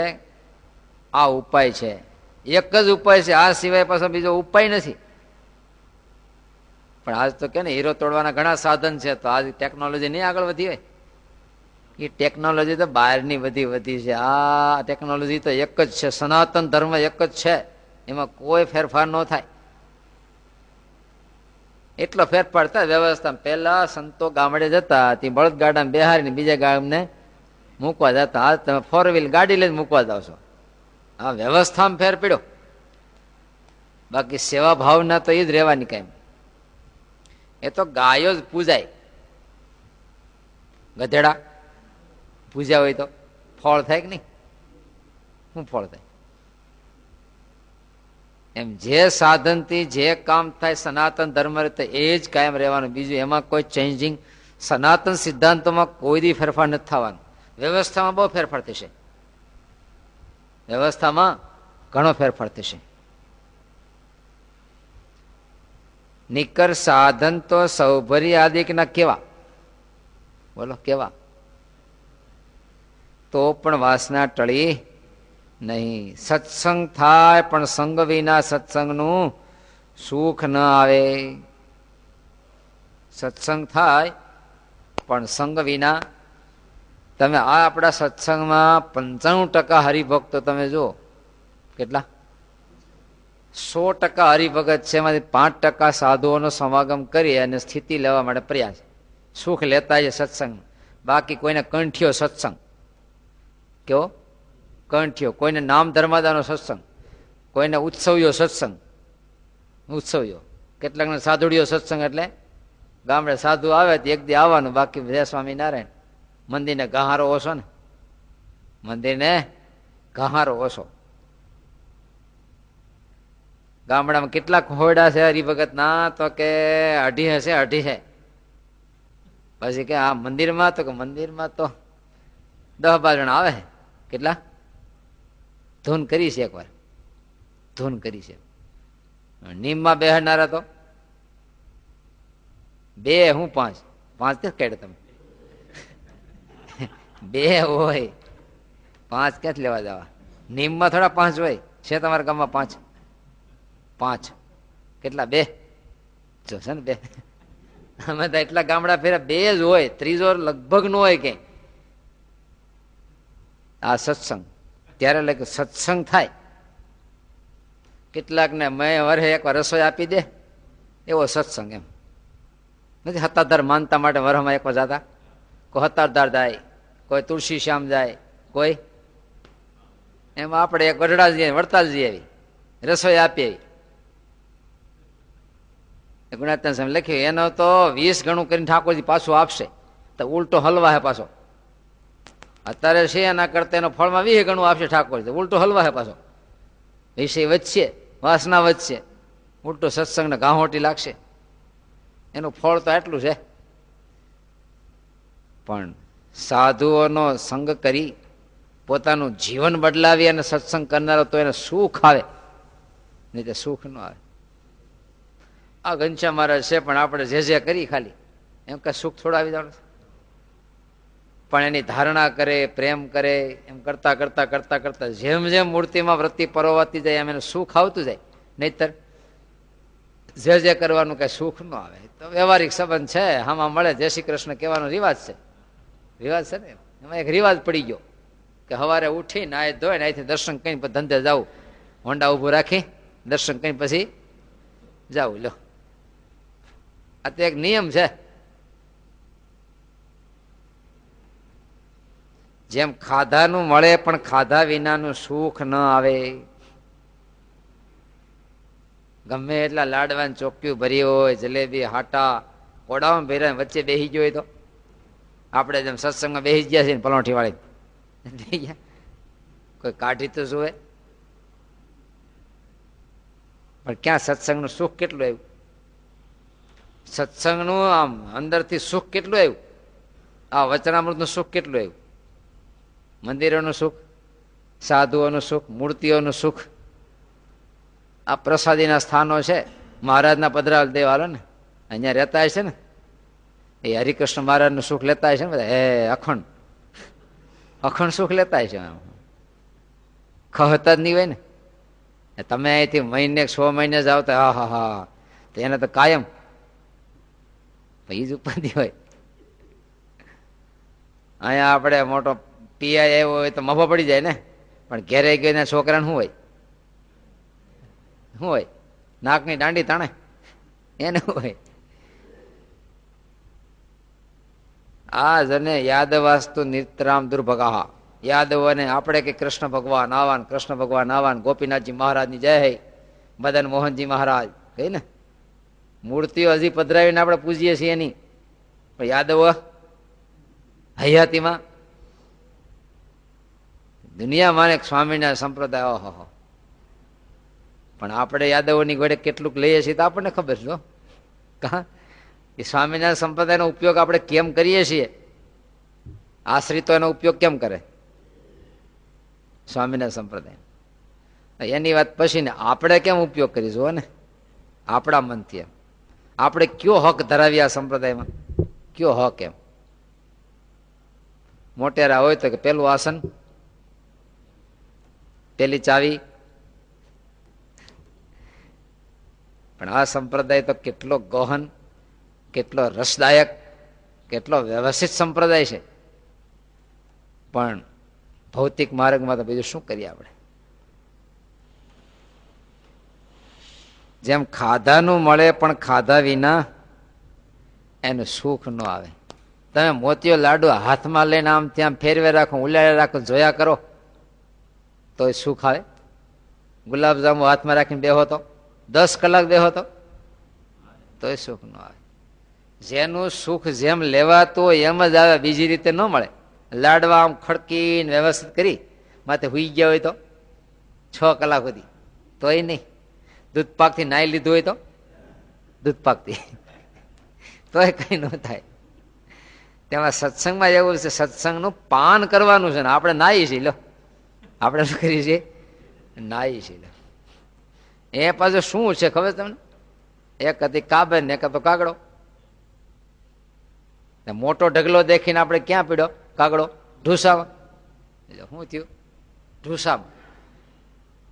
આ ઉપાય છે. એક જ ઉપાય છે, આ સિવાય પાછો બીજો ઉપાય નથી. પણ આજ તો કે ને હીરો તોડવાના ઘણા સાધન છે, તો આજ ટેકનોલોજી નહીં આગળ વધી હોય. એ ટેકનોલોજી તો બહારની વધી છે. આ ટેકનોલોજી તો એક જ છે, સનાતન ધર્મ એક જ છે, એમાં કોઈ ફેરફાર ન થાય. એટલો ફેરફાર થાય વ્યવસ્થા. પહેલા સંતો ગામડે જતા, તે બળદગાડામાં બેહારીને બીજા ગામને મૂકવા જતા. આજ તમે 4 વ્હીલ ગાડી લઈને મૂકવા જાવ છો. આ વ્યવસ્થામાં ફેર પડ્યો. બાકી સેવા ભાવના તો એ જ રહેવાની. કાંઈ એ તો ગાયો જ પૂજાય. ગધેડા પૂજ્યા હોય તો ફળ થાય કે નહીં? શું ફળ થાય? એમ જે સાધનથી જે કામ થાય સનાતન ધર્મ રીતે એ જ કાયમ રહેવાનું. બીજું એમાં કોઈ ચેન્જિંગ, સનાતન સિદ્ધાંતોમાં કોઈ દી ફેરફાર નથી થવાનો. વ્યવસ્થામાં બહુ ફેરફાર થશે, વ્યવસ્થામાં ઘણો ફેરફાર થશે. નિકર સાધન તો સૌભરી આદિકના કેવા? બોલો કેવા? તો પણ વાસના ટળી નહીં. સત્સંગ થાય પણ સંગ વિના સત્સંગનું સુખ ન આવે. સત્સંગ થાય પણ સંગ વિના. તમે આ આપણા સત્સંગમાં 95% હરિભક્તો તમે જુઓ. કેટલા? 100% હરિભગત છે, એમાંથી 5% સાધુઓનો સમાગમ કરી અને સ્થિતિ લેવા માટે પ્રયાસ, સુખ લેતા છે સત્સંગ. બાકી કોઈને કંઠ્યો સત્સંગ. કેવો કંઠ્યો? કોઈને નામ ધર્માદાનો સત્સંગ, કોઈને ઉત્સવ્યો સત્સંગ. ઉત્સવ્યો કેટલાકને સાધુડીઓ સત્સંગ, એટલે ગામડે સાધુ આવે તો એક દી આવવાનું, બાકી જય સ્વામિનારાયણ. મંદિરને ગહારો ઓછો ને, મંદિરને ગહારો ઓછો. ગામડામાં કેટલાક હોયડા છે હરિભગત ના? તો કે 2.5 હશે, 2.5 છે. પછી કે આ મંદિરમાં? તો કે મંદિરમાં તો 10-12 જણા આવે. કેટલા? ધૂન કરી છે, એકવાર ધૂન કરી છે. નીમમાં બેહનારા તો 2, હું 5 જ કાઢે તમે. 2 હોય, 5 ક્યાંથી લેવા જવા? નીમમાં થોડા 5 હોય છે તમારા ગામમાં? 5 કેટલા? 2 જો છે ને 2. અમે તો એટલા ગામડા ફેરા 2 જ હોય, ત્રીજો લગભગ ન હોય ક્યાંય. આ સત્સંગ ત્યારે લાગે સત્સંગ થાય. કેટલાક ને મેં વરહે એકવાર રસોઈ આપી દે એવો સત્સંગ. એમ નથી હતાધાર માનતા માટે વરહમાં એકવાર જતા. કોઈ હતાધાર જાય, કોઈ તુલસી શ્યામ જાય, કોઈ એમાં આપણે એક ગઢડા જઈએ, વડતાલજી આવી રસોઈ આપી આવી. ગુણાત્મા સ્વામી લખ્યું એનો તો 20 ગણું કરીને ઠાકોરજી પાછું આપશે, તો ઉલટો હલવા હે પાછો. અત્યારે છે એના કરતા એનો ફળમાં 20 ગણું આપશે ઠાકોરજી, ઉલટો હલવા હે પાછો. વિષય વધશે, વાસના વધશે, ઉલટો સત્સંગને ગાહોટી લાગશે. એનું ફળ તો આટલું છે. પણ સાધુઓનો સંગ કરી પોતાનું જીવન બદલાવી અને સત્સંગ કરનારો તો એને સુખ આવે, નહીં તો સુખ ન આવે. આ ઘનશ્યામ મહારાજ છે પણ આપણે જે કરી ખાલી એમ કે સુખ થોડા આવી જવાનું. પણ એની ધારણા કરે, પ્રેમ કરે, એમ કરતા કરતા કરતા કરતા જેમ જેમ મૂર્તિમાં વૃત્તિ પરોવાતી જાય એમ એને સુખ આવતું જાય. નહીતર જે કરવાનું કઈ સુખ ન આવે. તો વ્યવહારિક સંબંધ છે, આમાં મળે જય શ્રી કૃષ્ણ કહેવાનો રિવાજ છે. રિવાજ છે ને, એમાં એક રિવાજ પડી ગયો કે સવારે ઉઠી નાય ધોય ને અહીંથી દર્શન કરીને પછી ધંધે જવું, હોન્ડા ઊભું રાખી દર્શન કરીને પછી જાવું. લો, આ તો એક નિયમ છે. જેમ ખાધાનું મળે પણ ખાધા વિનાનું સુખ ન આવે. ગમે એટલા લાડવાન ચોક્યું ભરી હોય, જલેબી હાટા કોડામાં ભેરા વચ્ચે બેસી ગયો હોય તો આપણે જેમ સત્સંગમાં બેસી ગયા છે ને પલોઠી વાળી કોઈ કાઢી તો જોવે, પણ ક્યાં સત્સંગનું સુખ કેટલું આવ્યું, સત્સંગનું આમ અંદરથી સુખ કેટલું આવ્યું, આ વચનામૃતનું સુખ કેટલું આવ્યું, મંદિરોનું સુખ, સાધુઓનું સુખ, મૂર્તિઓનું સુખ, આ પ્રસાદીના સ્થાનો છે. મહારાજના પધરાવલ દેવાલો ને અહીંયા રહેતા હશે ને, એ હરિકૃષ્ણ મહારાજનું સુખ લેતા હશે ને બધા, હે અખંડ અખંડ સુખ લેતા હશે, ખહતા જ નહીં હોય ને. તમે અહીંથી મહિને 6 મહિને જાઓ તો હા હા હા, તો એને તો કાયમ એ જ ઉપાધિ હોય. અહીંયા આપણે મોટો પીઆઈ આવ્યો હોય તો મફો પડી જાય ને, પણ ઘેરે ગઈને છોકરાને શું હોય, શું હોય, નાકની દાંડી તાણે એને હોય. આ જને યાદવાસ્તુ નિત્રામ દુર્ભગા, યાદવને આપણે કે કૃષ્ણ ભગવાન આવાન, કૃષ્ણ ભગવાન આવાન, ગોપીનાથજી મહારાજની જય, મદન મોહનજી મહારાજ કઈ ને મૂર્તિઓ હજી પધરાવીને આપણે પૂજીએ છીએ એની, પણ યાદવ હયાતીમાં દુનિયામાં એક સ્વામિનારાયણ સંપ્રદાય, ઓહો, પણ આપણે યાદવોની ઘોડે કેટલુંક લઈએ છીએ તો આપણને ખબર છે. કા એ સ્વામિનારાયણ સંપ્રદાયનો ઉપયોગ આપણે કેમ કરીએ છીએ, આશ્રિતો એનો ઉપયોગ કેમ કરે સ્વામિનારાયણ સંપ્રદાય, એની વાત પછી ને આપણે કેમ ઉપયોગ કરી જુઓ ને, આપણા મનથી એમ આપણે કયો હક ધરાવીએ આ સંપ્રદાયમાં, કયો હક એમ. મોટેરા હોય તો કે પેલું આસન, પેલી ચાવી, પણ આ સંપ્રદાય તો કેટલો ગહન, કેટલો રસદાયક, કેટલો વ્યવસ્થિત સંપ્રદાય છે. પણ ભૌતિક માર્ગમાં તો બીજું શું કરીએ આપણે. જેમ ખાધાનું મળે પણ ખાધા વિના એનું સુખ ન આવે. તમે મોતીઓ લાડુ હાથમાં લઈને આમ ત્યાં ફેરવે રાખો, ઉલાડે રાખો, જોયા કરો તો સુખ આવે. ગુલાબજાંબુ હાથમાં રાખીને બેહો તો 10 કલાક બેહો તોય સુખ ન આવે. જેનું સુખ જેમ લેવાતું હોય એમ જ આવે, બીજી રીતે ન મળે. લાડવા આમ ખડકીને વ્યવસ્થિત કરી માથે હુઈ ગયા હોય તો 6 કલાક સુધી તોય નહીં. દૂધ પાકથી નાઈ લીધું હોય તો દૂધ પાકથી તોય કઈ ન થાય. તેમાં સત્સંગમાં એવું છે, સત્સંગનું પાન કરવાનું છે ને આપણે નાઈ છીએ. લો, આપણે શું કરીએ છીએ, નાઈ છીએ. એ પાછું શું છે ખબર તમને, એક હતી કાબર ને એક હતો કાગડો. મોટો ઢગલો દેખીને આપણે ક્યાં પીડ્યો કાગડો, ઢૂસામાં. શું થયું, ઢૂસામાં.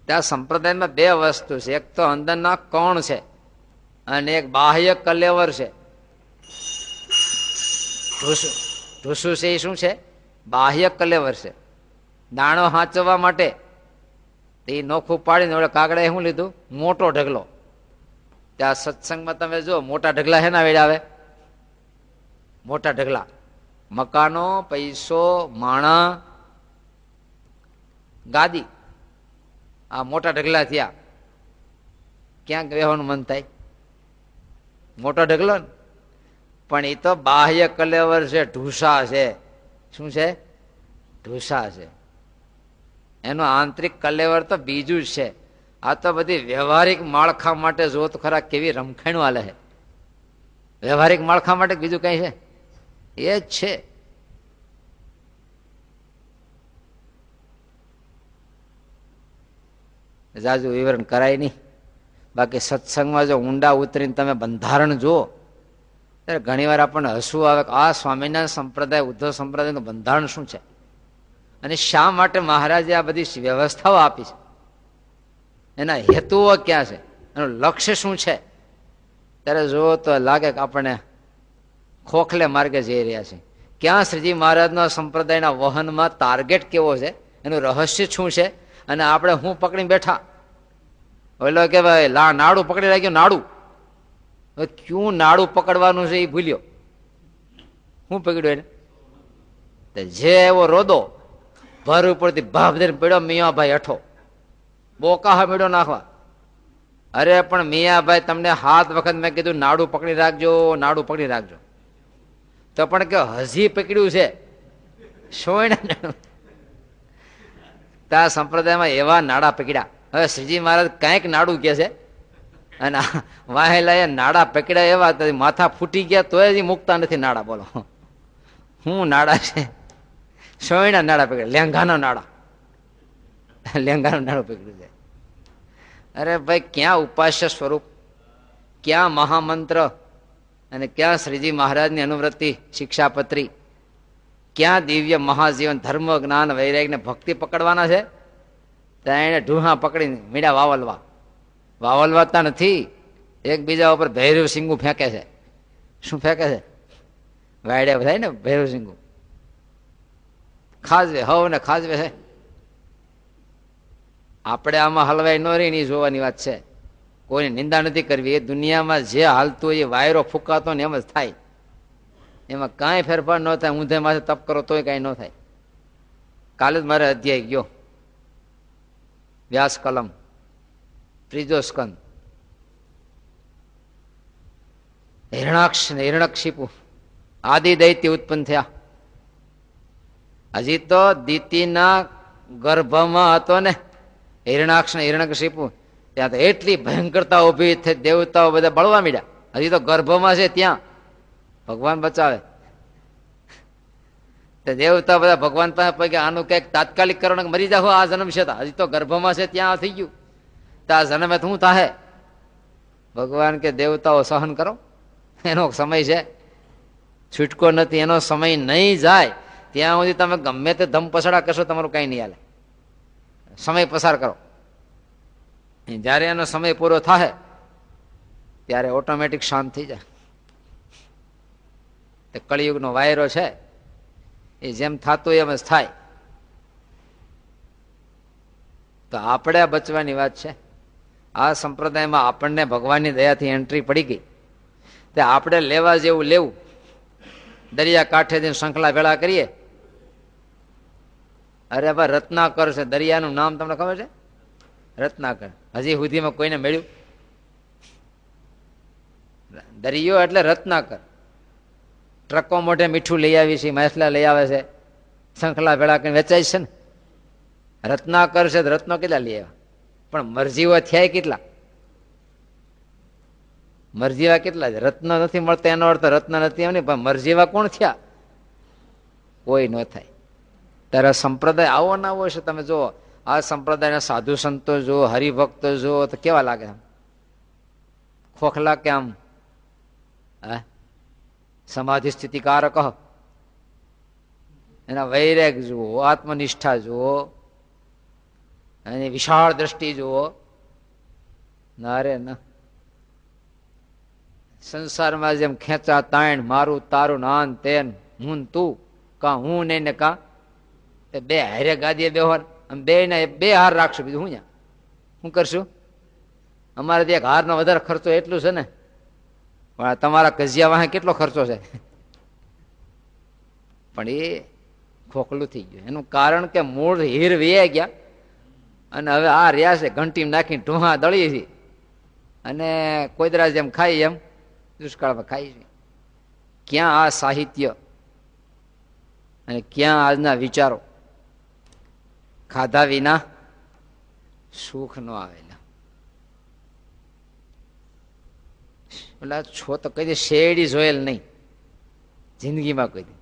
ત્યાં સંપ્રદાયમાં 2 વસ્તુ છે, એક તો અંદરના કણ છે અને એક બાહ્ય કલેવર છે. ઢૂસું છે એ શું છે, બાહ્ય કલેવર છે. દાણો હાંચવા માટે એ નોખું પાડીને ઓલા કાગડાએ શું લીધું, મોટો ઢગલો. ત્યાં સત્સંગમાં તમે જો મોટા ઢગલા હેના વેડે આવે, મોટા ઢગલા મકાનો, પૈસો, માણા, ગાદી, આ મોટા ઢગલા થયા. ક્યાંક બેહવાનું મન થાય, મોટો ઢગલો ને. પણ એ તો બાહ્ય કલેવર છે, ઢૂસા છે. શું છે, ઢૂસા છે. એનો આંતરિક કલેવર તો બીજું જ છે. આ તો બધી વ્યવહારિક માળખા માટે જો તો ખરા કેવી રમખાણું હાલે છે. વ્યવહારિક માળખા માટે બીજું કઈ છે, એ જ છે. જાજુ વિવરણ કરાય નહીં. બાકી સત્સંગમાં જો ઊંડા ઉતરીને તમે બંધારણ જુઓ ત્યારે ઘણી વાર આપણને હસવું આવે કે આ સ્વામિનારાયણ સંપ્રદાય, ઉદ્ધવ સંપ્રદાયનું બંધારણ શું છે અને શા માટે મહારાજે આ બધી વ્યવસ્થાઓ આપી છે, એના હેતુઓ ક્યાં છે, એનું લક્ષ્ય શું છે. ત્યારે જુઓ તો લાગે કે આપણને ખોખલે માર્ગે જઈ રહ્યા છે. ક્યાં શ્રીજી મહારાજના સંપ્રદાયના વહનમાં ટાર્ગેટ કેવો છે, એનું રહસ્ય શું છે, અને આપણે હું પકડીને બેઠા. ઓલો કે ભાઈ નાડું પકડી રાખ્યું, નાડું. હવે ક્યું નાડું પકડવાનું છે એ ભૂલ્યો. શું પકડ્યું એને? જે એવો રોદો ભર ઉપરથી ભાવ દઈને પડ્યો, મિયાભાઈ હેઠો બોકા મેળો નાખવા. અરે પણ મિયાભાઈ, તમને 7 વખત મેં કીધું નાડું પકડી રાખજો, નાડું પકડી રાખજો, તો પણ કે હજી પકડ્યું છે. તા સંપ્રદાયમાં એવા નાડા પકડ્યા. હવે શ્રીજી મહારાજ કાંઈક નાડું કે છે, અને વાહેલા એ નાડા પકડ્યા એવા માથા ફૂટી ગયા તોય જ મૂકતા નથી નાડા. બોલો હું નાડા છે? સોયના નાડા પકડ્યા, લેંઘાના નાડા, લેંઘાનું નાડું પકડ્યું છે. અરે ભાઈ, ક્યાં ઉપાસ્ય સ્વરૂપ, ક્યાં મહામંત્ર, અને ક્યાં શ્રીજી મહારાજની અનુવૃત્તિ શિક્ષાપત્રી, ક્યાં દિવ્ય મહાજીવન ધર્મ જ્ઞાન વૈરાગ્ય ને ભક્તિ પકડવાના છે? ત્યાં એને ઢૂહા પકડીને મીડા વાવલવાતા નથી. એકબીજા ઉપર ભૈરવ સિંગું ફેંકે છે. શું ફેંકે છે? વાયડે થાય ને ભૈરવ સિંગું, ખાજવે હવ ને ખાજવે છે. આપણે આમાં હલવાઈ ન રહી ની જોવાની વાત છે. કોઈની નિંદા નથી કરવી. એ દુનિયામાં જે હાલતું એ વાયરો ફૂંકાતો ને એમ જ થાય. એમાં કાંઈ ફેરફાર ન થાય. ઊંધે માથે તપ કરો તોય કાંઈ ન થાય. કાલે જ મારે અધ્યાય ગયો, વ્યાસ કલમ, 3જો સ્કંદ. હિરણાક્ષ ને હિરણ્યકશિપુ આદિ દૈત્ય ઉત્પન્ન થયા. હજી તો દીતીના ગર્ભમાં હતો ને હિરણાક્ષ ને હિરણ્યકશિપુ, ત્યાં તો એટલી ભયંકરતા ઉભી થઈ, દેવતાઓ બધા બળવા માંડ્યા. હજી તો ગર્ભમાં છે, ત્યાં ભગવાન બચાવે. દેવતા બધા ભગવાન પાસે પગે આનું કઈક તાત્કાલિક કરો, મરી જાઓ આ જન્મ છે. હજી તો ગર્ભમાં છે, ત્યાં થઈ ગયું. તો આ જન્મે શું થાય? ભગવાન કે દેવતાઓ સહન કરો, એનો સમય છે, છૂટકો નથી. એનો સમય નહીં જાય ત્યાં સુધી તમે ગમે તે ધમ પસડા કરશો, તમારું કઈ નહીં હાલે. સમય પસાર કરો. જયારે એનો સમય પૂરો થાય ત્યારે ઓટોમેટિક શાંત થઈ જાય. કળિયુગનો વાયરો છે, એ જેમ થતું એમ જ થાય. તો આપણે બચવાની વાત છે. આ સંપ્રદાયમાં આપણને ભગવાનની દયાથી એન્ટ્રી પડી ગઈ. તે આપણે લેવા જેવું લેવું. દરિયા કાંઠે જઈને શંખલા ભેળા કરીએ. અરે ભાઈ, રત્નાકર છે દરિયાનું નામ, તમને ખબર છે? રત્નાકર. હજી સુધીમાં કોઈને મળ્યું? દરિયો એટલે રત્નાકર. ટ્રકો મોઢે મીઠું લઈ આવી છે, માછલા લઈ આવે છે, શંખલા ભેળા કરીને વેચાય છે ને. રત્નાકર છે, રત્નો કેટલા લઈ આવ્યા? પણ મરજીવા થયા કેટલા? મરજીવા કેટલા છે? રત્ન નથી મળતા એનો અર્થ રત્ન નથી એમ નહીં, પણ મરજીવા કોણ થયા? કોઈ ન થાય. ત્યારે સંપ્રદાય આવો ના આવો છે. તમે જુઓ આ સંપ્રદાયના સાધુ સંતો જુઓ, હરિભક્તો જુઓ, તો કેવા લાગે? આમ ખોખલા કે આમ સમાધિ સ્થિતિકારક. એના વૈરાગ જુઓ, આત્મનિષ્ઠા જુઓ, એની વિશાળ દ્રષ્ટિ જુઓ. ના રે ના. સંસારમાં જેમ ખેંચા તાણ, મારું તારું, નાન તેન, હું તું, કા હું નહીં ને કા બે હારે ગાદીએ બેહો, બે ને બે હાર રાખશું, બીજું હું શું કરશું? અમારે ત્યાં એક હારનો વધારે ખર્ચો એટલું છે ને, પણ તમારા કજિયા વાહે કેટલો ખર્ચો છે? પણ એ ખોખલું થઈ ગયું. એનું કારણ કે મૂળ હીર વે ગયા, અને હવે આ રહ્યા છે ઘંટી નાખીને ઢોહા દળીએ છીએ, અને કોઈદરા જેમ ખાઈ એમ દુષ્કાળમાં ખાઈ છે. ક્યાં આ સાહિત્ય અને ક્યાં આજના વિચારો? ખાધા વિના સુખ ન આવેલા. ઓલા છો તો કઈ શેરડી જોયેલ નહીં જિંદગીમાં કોઈ દી.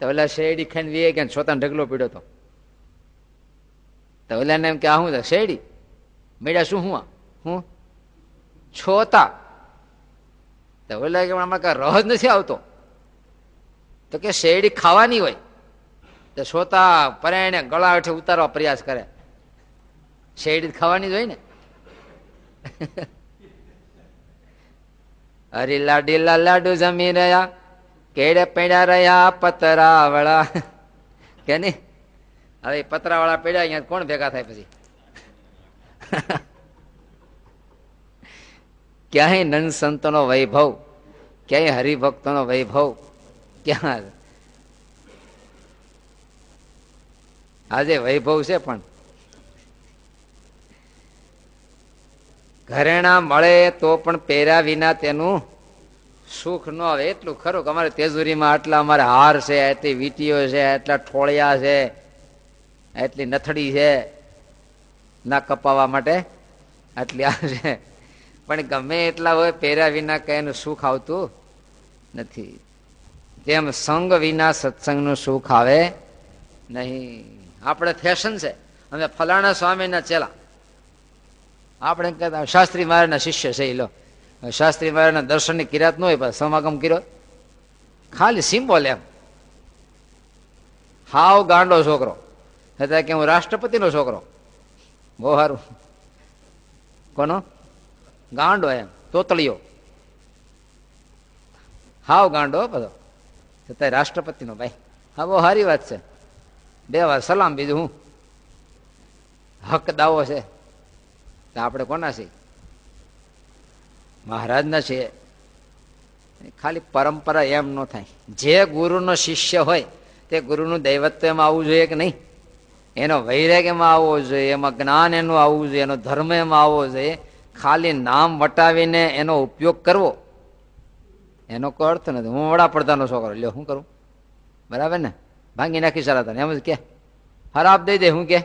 તો ઓલા શેરડી ખાઈને વે ગયા, છોતાનો ઢગલો પીડ્યો હતો. તો ઓલાને એમ કે આ શું શેરડી મેળ્યા? શું હું હું છોતા? તો ઓલા કે આમાં કઈ રહ જ નથી આવતો. તો કે શેરડી ખાવાની હોય તો છોતા પરાયણે ગળા હેઠે ઉતારવા પ્રયાસ કરે. શેરડી ખાવાની જ હોય ને. હરી લાડીલા લાડુ જમી રહ્યા, કેડે પેડ્યા રહ્યા પતરાવાળા કે નહી? હવે પતરાવાળા પેડ્યા અહીંયા કોણ ભેગા થાય પછી? ક્યાંય નંદ સંતોનો વૈભવ, ક્યાંય હરિભક્તોનો વૈભવ ક્યાં? આજે વૈભવ છે પણ ઘરેણા મળે તો પણ પહેર્યા વિના તેનું સુખ ન આવે. એટલું ખરું કે અમારે તેજુરીમાં આટલા અમારે હાર છે, એટલી વીટીઓ છે, એટલા ઠોળિયા છે, એટલી નથડી છે ના કપાવવા માટે, આટલી આ છે, પણ ગમે એટલા હોય પહેર્યા વિના કઈ એનું સુખ આવતું નથી. જેમ સંગ વિના સત્સંગનું સુખ આવે નહીં. આપણે ફેશન છે, અમે ફલાણા સ્વામીના ચેલા, આપણે કહેતા શાસ્ત્રી મહારાજના શિષ્ય છે. લો શાસ્ત્રી મહારાજના દર્શનની કિરાત ન હોય, સમાગમ કર્યો ખાલી સિમ્બોલ એમ. હાવ ગાંડો છોકરો હતા કે હું રાષ્ટ્રપતિનો છોકરો. બહુ સારું. કોનો ગાંડો? એમ તોતળિયો, હાવ ગાંડો બધો, છતાં રાષ્ટ્રપતિનો ભાઈ. હા, બહુ સારી વાત છે. 2 વાર સલામ, બીજું હું? હક દાવો છે તો આપણે કોના છીએ? મહારાજના છીએ. ખાલી પરંપરા એમ ન થાય. જે ગુરુનો શિષ્ય હોય તે ગુરુનું દૈવત્વ એમાં આવવું જોઈએ કે નહીં? એનો વૈરાગ એમાં આવવો જોઈએ, એમાં જ્ઞાન એનું આવવું જોઈએ, એનો ધર્મ એમાં આવવો જોઈએ. ખાલી નામ વટાવીને એનો ઉપયોગ કરવો એનો કોઈ અર્થ નથી. હું વડાપ્રધાનનો છોકરો, લ્યો શું કરું? બરાબર ને? ભાંગી નાખી સારા તને એમ જ કે હરાપ દઈ દે. હું કે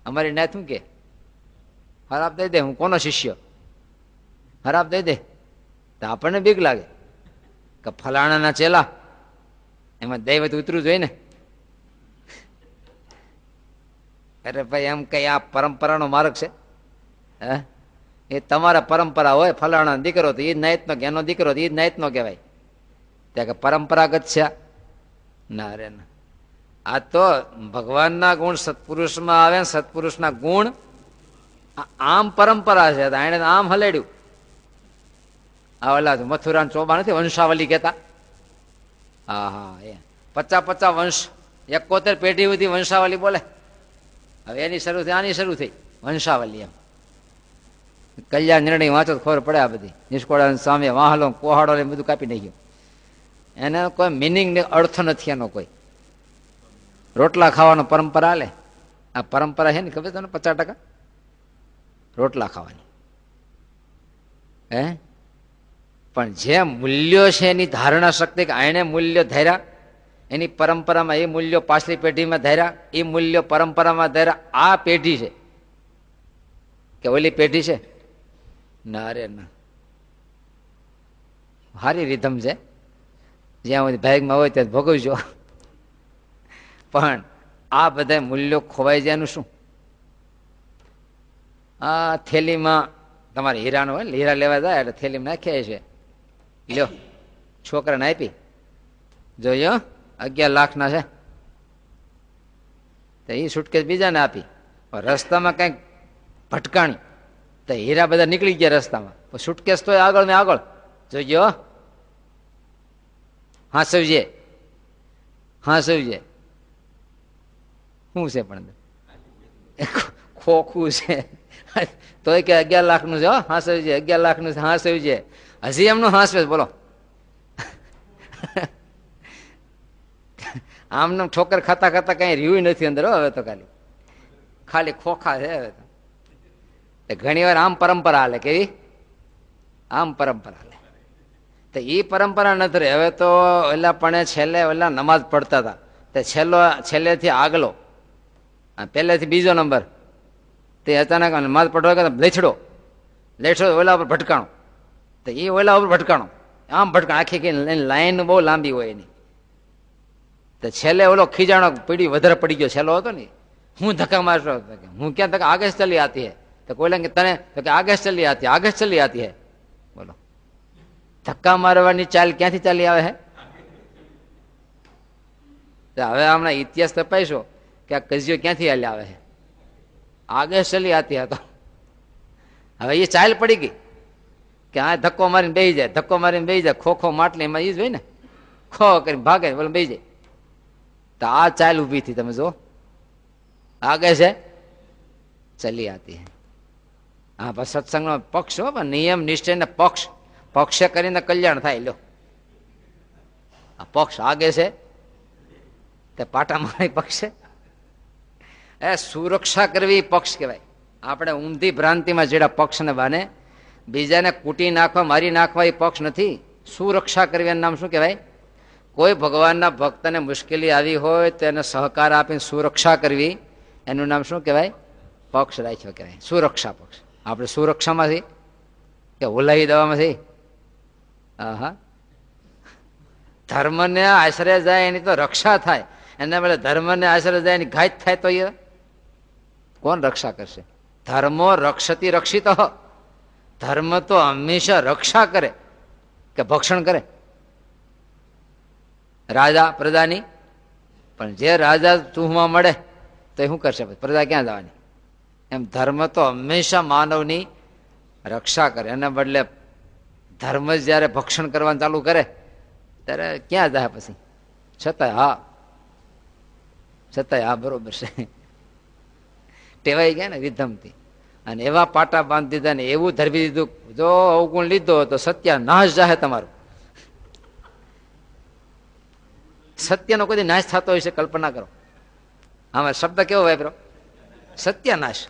અમારી નાથ શું કે હરાપ દઈ દે? હું કોનો શિષ્ય? હરાપ દઈ દે તો આપણને બીક લાગે કે ફલાણાના ચેલા, એમાં દૈવત ઉતરવું જોઈએ ને. અરે ભાઈ, એમ કઈ આ પરંપરાનો માર્ગ છે? હે, એ તમારા પરંપરા હોય. ફલાણા દીકરો તો એ જ નાયતનો, કે એનો દીકરો તો એ જ નાયતનો કહેવાય. ત્યાં કે પરંપરાગત છે ના રે ના. આ તો ભગવાનના ગુણ સત્પુરુષમાં આવે, સત્પુરુષના ગુણ આમ પરંપરા છે. એને આમ હલેડ્યું. આ ઓલા મથુરાન ચોબા નથી વંશાવલી કહેતા? હા હા, એ 50 વંશ, 71 પેઢી સુધી વંશાવલી બોલે. હવે એની શરૂ થઈ, આની શરૂ થઈ વંશાવલી. એમ કલ્યાણ નિર્ણય વાંચો તો ખબર પડે. આ બધી નિષ્કોળાનંદ સ્વામી વાહલો કોહાડો બધું કાપી નાખ્યું. એને કોઈ મિનિંગ અર્થ નથી એનો કોઈ. રોટલા ખાવાનો પરંપરા હાલે. આ પરંપરા છે ને ખબર તમને? 50% રોટલા ખાવાની. હે, પણ જે મૂલ્યો છે એની ધારણા શક્તિ, કે આને મૂલ્યો ધાર્યા, એની પરંપરામાં એ મૂલ્યો પાછલી પેઢીમાં ધાર્યા, એ મૂલ્યો પરંપરામાં ધાર્યા. આ પેઢી છે કે ઓલી પેઢી છે? ના રે ના. સારી રીધમ છે, જ્યાં ભાગમાં હોય ત્યાં ભોગવજો. પણ આ બધા મૂલ્યો ખોવાઈ જાય એનું શું? આ થેલીમાં તમારે હીરાનો હોય ને, હીરા લેવા જાય એટલે થેલીમાં નાખ્યા છે. લ્યો, છોકરાને આપી, જોયો 11 લાખના છે. તો એ સુટકેસ બીજાને આપી. રસ્તામાં કંઈક ભટકાણી તો હીરા બધા નીકળી ગયા રસ્તામાં. સુટકેસ તો આગળ ને આગળ. જોજો હાંસવજે, હાંસવજે. શું છે પણ ખોખું છે તોય કે 11 લાખનું છે. હાંસવજે, 11 લાખનું છે, હાંસવજે. હજી એમનું હાંસવે બોલો. આમને ઠોકર ખાતા ખાતા કઈ રહ્યું નથી અંદર. હવે તો ખાલી ખોખા છે. હવે તો ઘણી વાર આમ પરંપરા હાલે. કેવી? આમ પરંપરા હાલે. તો એ પરંપરા નથી રહી. હવે તો ઓલા પણ છેલ્લે ઓલા નમાઝ પડતા હતા, તે છેલ્લેથી આગલો, પહેલેથી બીજો નંબર, તે અચાનક નમાઝ પડવા લેછડો ઓલા ઉપર ભટકાણો. તો એ ઓલા ઉપર ભટકાણો, આમ ભટકાણ, આખી લાઈન બહુ લાંબી હોય એની. તો છેલ્લે ઓલો ખીજાણો પીડી વધારે પડી ગયો છેલ્લો હતો ને. હું ધક્કા મારતો, હું ક્યાં ધક્કા? આગે ચલી આતી હે. તો કોઈ કે તને તો કે આગે ચલી આતી, આગે ચલી આતી હે. બોલો, ધક્કા મારવાની ચાલ ક્યાંથી ચાલી આવે હે? હવે હમણાં ઇતિહાસ તપાઈશો કે આ કજિયો ક્યાંથી હાલ્યા આવે છે. આગે ચલી આતી હતો. હવે એ ચાલ પડી ગઈ કે આ ધક્કો મારીને બેસી જાય, ધક્કો મારીને બેસી જાય. ખોખો માટલી એમાં એ જ હોય ને. ખો કરીને ભાગે બોલે બે જાય. તો આ ચાલ ઉભી થી તમે જો આગે છે ચલી આતી. હા બસ સત્સંગનો પક્ષ હો, નિયમ નિશ્ચય પક્ષ, પક્ષે કરીને કલ્યાણ થાય. લો આ પક્ષ આગે છે તે પાટા મારી પક્ષ છે. એ સુરક્ષા કરવી પક્ષ કહેવાય. આપણે ઊંધી ભ્રાંતિમાં જેડા પક્ષને બાને બીજાને કૂટી નાખવા, મારી નાખવા એ પક્ષ નથી. સુરક્ષા કરવી એનું નામ શું કહેવાય? કોઈ ભગવાનના ભક્તને મુશ્કેલી આવી હોય તો એને સહકાર આપીને સુરક્ષા કરવી, એનું નામ શું કહેવાય? પક્ષ રાખ્યો કહેવાય, સુરક્ષા પક્ષ. આપણે સુરક્ષામાંથી કે હુલાઈ દેવામાંથી? હા, ધર્મને આશરે જાય એની તો રક્ષા થાય, એના બદલે ધર્મને આશરે જાય એની ઘાત થાય તો એ કોણ રક્ષા કરશે? ધર્મો રક્ષતી રક્ષિત. ધર્મ તો હંમેશા રક્ષા કરે કે ભક્ષણ કરે? રાજા પ્રજાની. પણ જે રાજા ચૂહમાં મળે તો એ શું કરશે? પ્રજા ક્યાં જવાની? એમ ધર્મ તો હંમેશા માનવની રક્ષા કરે. એના બદલે ધર્મ જયારે ભક્ષણ કરવાનું ચાલુ કરે ત્યારે ક્યાં જાય પછી? છતાંય હા બરોબર છે, ટેવાઈ ગયા ને વિધમથી. અને એવા પાટા બાંધી દીધા ને એવું ધરવી દીધું, જો અવગુણ લીધો તો સત્યાનાશ જાહે તમારું. સત્યનો કોઈ નાશ થતો હોય છે? કલ્પના કરો. આમાં શબ્દ કેવો વાપરો? સત્યાનાશ.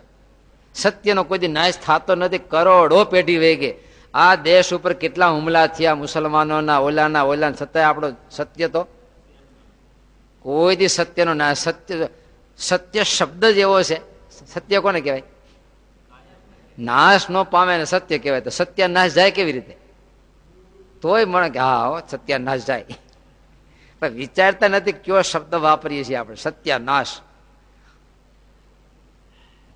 સત્યનો કોઈ નાશ થતો નથી. કરોડો પેઢી વેગે આ દેશ ઉપર કેટલા હુમલા થયા મુસલમાનોના, ઓલાના, છતાંય આપણો સત્ય તો કોઈ દી સત્યનો નાશ. સત્ય શબ્દ જ એવો છે. સત્ય કોને કહેવાય? નાશ ન પામે ને સત્ય કહેવાય. તો સત્યાનાશ જાય કેવી રીતે? તોય મને કે હા સત્યાનાશ જાય. પણ વિચારતા નથી કયો શબ્દ વાપરીએ છીએ આપણે, સત્યાનાશ.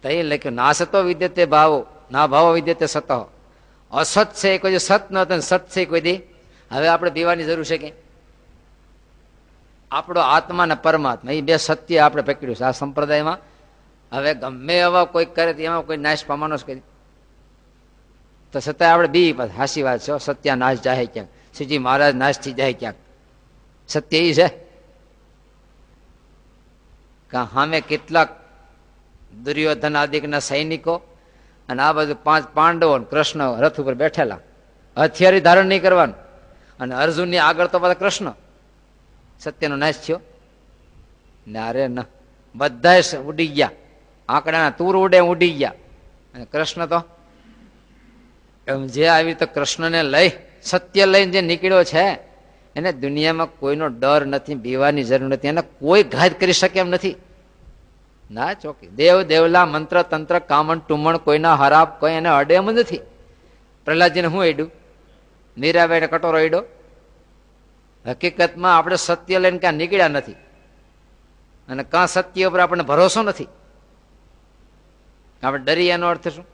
તઈ લખ્યું નાશતો વિદ્યતે ભાવો ના ભાવો વિદ્યતે સત. અસત છે કોઈ સત ન હતો, સત છે કોઈ દી. હવે આપણે પીવાની જરૂર છે કે? આપણો આત્મા ને પરમાત્મા એ બે સત્ય આપણે પકડ્યું છે આ સંપ્રદાયમાં. હવે ગમે એવા કોઈ કરે એમાં કોઈ નાશ પામવાનો જ કરી તો છતાં આપણે બી હાસી વાત છે. સત્યાનાશ જાય ક્યાંક, શ્રીજી મહારાજ નાશ થઈ જાય ક્યાંક. સત્ય એ છે કે સામે કેટલાક દુર્યોધન આદિકના સૈનિકો અને આ બધું 5 પાંડવો કૃષ્ણ રથ ઉપર બેઠેલા, હથિયારી ધારણ નહીં કરવાનું. અને અર્જુનની આગળ તો બધા કૃષ્ણ. સત્યનો નાશ થયો ને? અરે ના, બધા ઉડી ગયા. આંકડાના તૂર ઉડે ઉડી ગયા. અને કૃષ્ણ તો જે આવી તો કૃષ્ણને લઈ સત્ય લઈને જે નીકળ્યો છે એને દુનિયામાં કોઈનો ડર નથી, બીવાની જરૂર નથી, એને કોઈ ઘાત કરી શકે એમ નથી. ના ચોકી દેવ દેવલા મંત્ર તંત્ર કામણ ટુમણ કોઈના હરાબ કોઈ એને અડે એમ નથી. પ્રહલાદજીને શું અડ્યું? મીરાબાઈને કટોરો અડ્યો? હકીકતમાં આપણે સત્ય લઈને ક્યાં નીકળ્યા નથી અને કાં સત્ય ઉપર આપણને ભરોસો નથી. આપણે ડરી એનો અર્થ શું?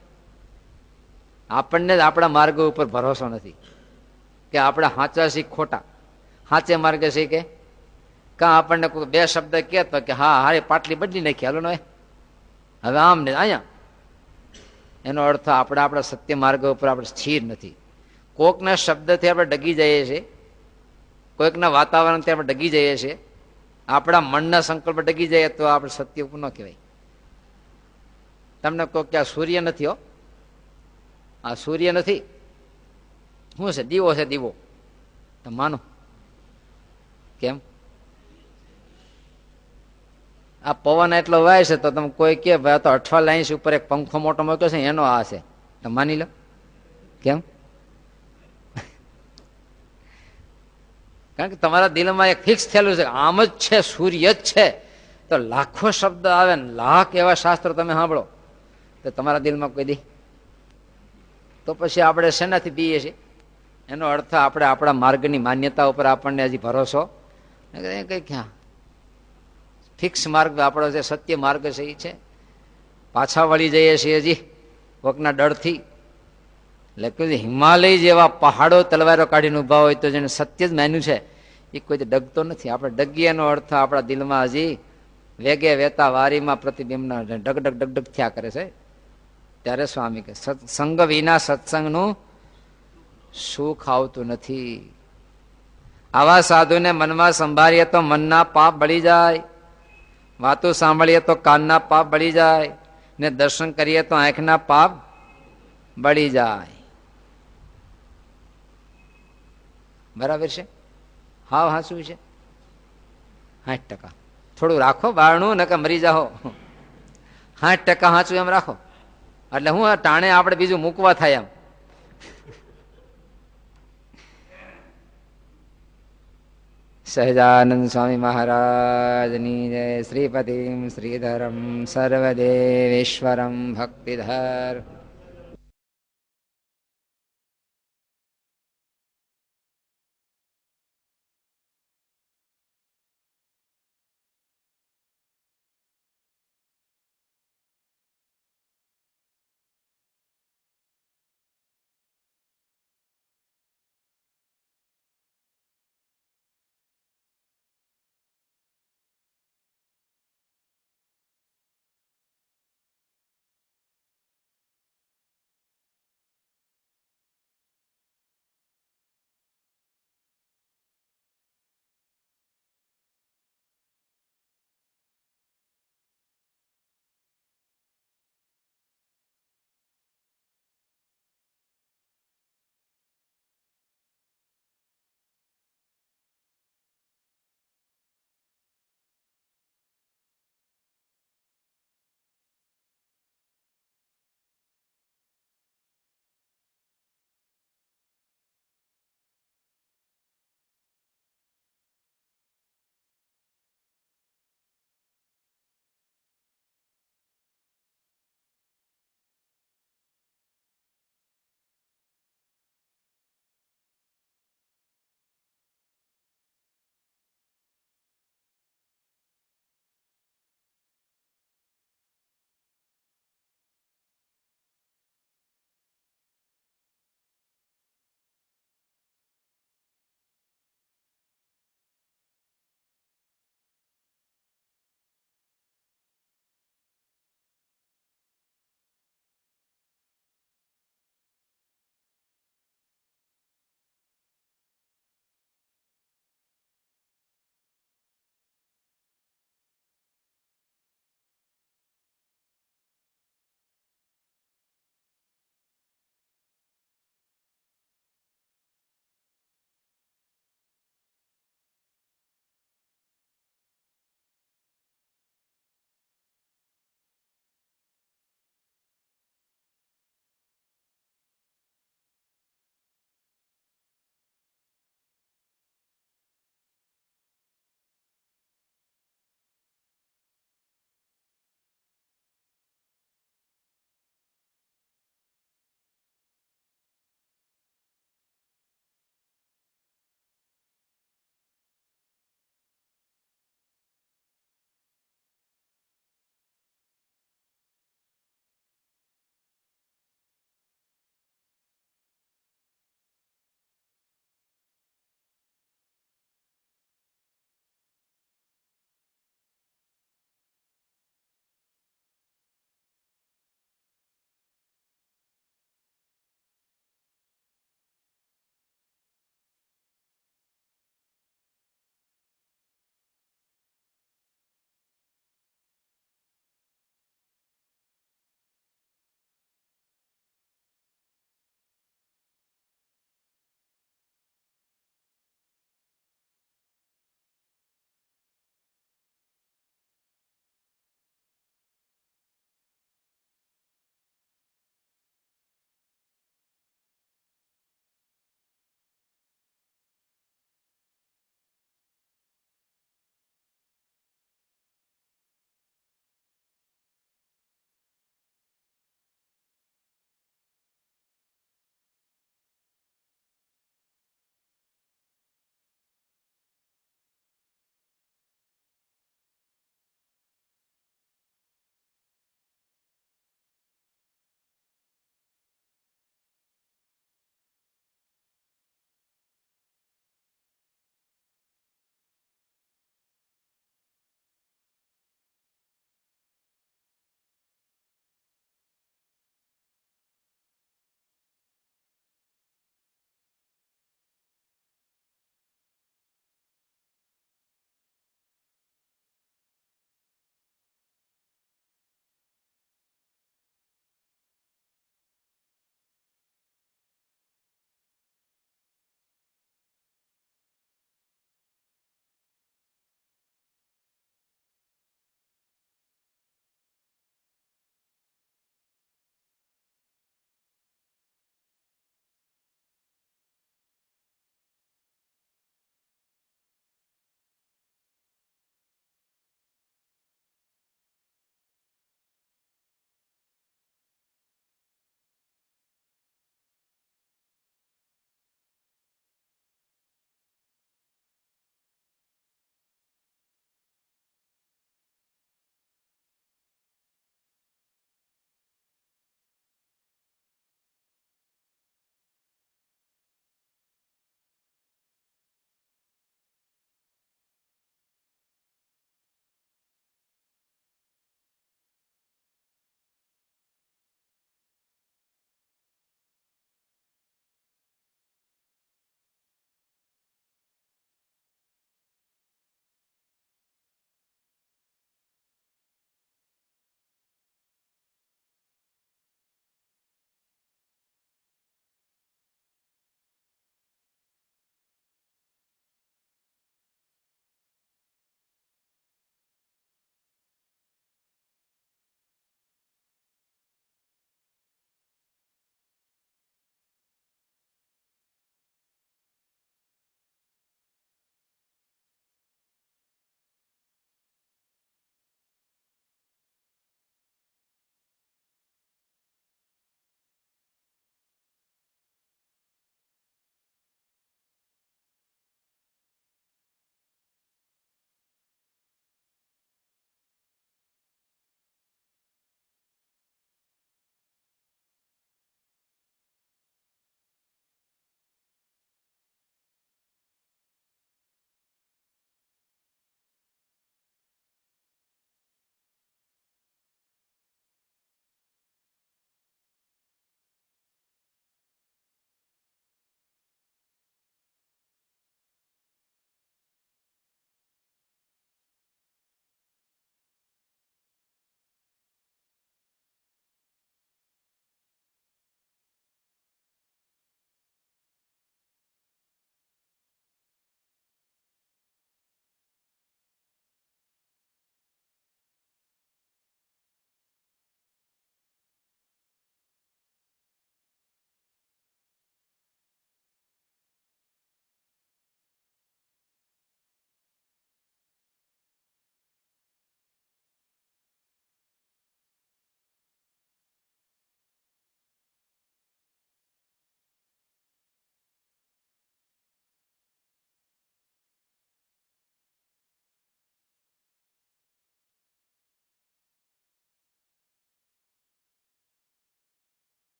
આપણને જ આપણા માર્ગ ઉપર ભરોસો નથી કે આપણે સાચા છીએ ખોટા. સાચે માર્ગે છે કે કાં આપણને કોઈ બે શબ્દ કહેતો કે હા હારે પાટલી બદલી નાખી હાલો ને હવે આમ ને અહીંયા, એનો અર્થ આપણે આપણા સત્ય માર્ગ ઉપર આપણે સ્થિર નથી. કોકના શબ્દથી આપણે ડગી જઈએ છીએ, કોઈકના વાતાવરણથી આપણે ડગી જઈએ છીએ, આપણા મનના સંકલ્પ ડગી જાય તો આપણે સત્ય ઉપર ન કહેવાય. તમને કહો કે આ સૂર્ય નથી. હો, આ સૂર્ય નથી. શું છે? દીવો છે. દીવો તો માનો કેમ? આ પવન એટલો વાય છે તો તમે કોઈ કે ભાઈ તો 18 ઇંચ ઉપર એક પંખો મોટો મૂક્યો છે એનો આ છે, તો માની લો. કેમ? કારણ કે તમારા દિલમાં એક ફિક્સ થયેલું છે આમ જ છે, સૂર્ય જ છે. તો લાખો શબ્દ આવે ને લાખ એવા શાસ્ત્રો તમે સાંભળો તો તમારા દિલમાં કોઈ દી તો પછી આપણે શેનાથી બીએ છીએ? એનો અર્થ આપણે આપણા માર્ગની માન્યતા ઉપર આપણને હજી ભરોસો કઈ ક્યાં ફિક્સ માર્ગ આપણો જે સત્ય માર્ગ છે એ છે. પાછા વળી જઈએ છીએ હજી કોકના ડરથી. એટલે હિમાલય જેવા પહાડો તલવારો કાઢીને ઉભા હોય તો જેને સત્ય જ માન્યું છે એ કોઈ ડગતો નથી. આપણે ડગીએ એનો અર્થ આપણા દિલમાં હજી વેગે વેતા વારીમાં પ્રતિબિંબના ડગડગ ડગડગ થયા કરે છે. ત્યારે સ્વામી કે સંગ વિના સત્સંગનું સુખ આવતું નથી. આવા સાધુને મનમાં સંભાળીએ તો મનના પાપ બળી જાય, વાતો સાંભળીએ તો કાનના પાપ બળી જાય, ને દર્શન કરીએ તો આંખના પાપ બળી જાય. બરાબર છે? હાવ હાચું છે. 60%. થોડું રાખો બારણું, નકર મરી જાઓ. 60% હાચું એમ રાખો, એટલે હું ટાણે આપણે બીજું મૂકવા થાય એમ. સહજાનંદ સ્વામી મહારાજની જય. શ્રીપતિમ શ્રીધરમ સર્વદેવેશ્વરમ ભક્તિધર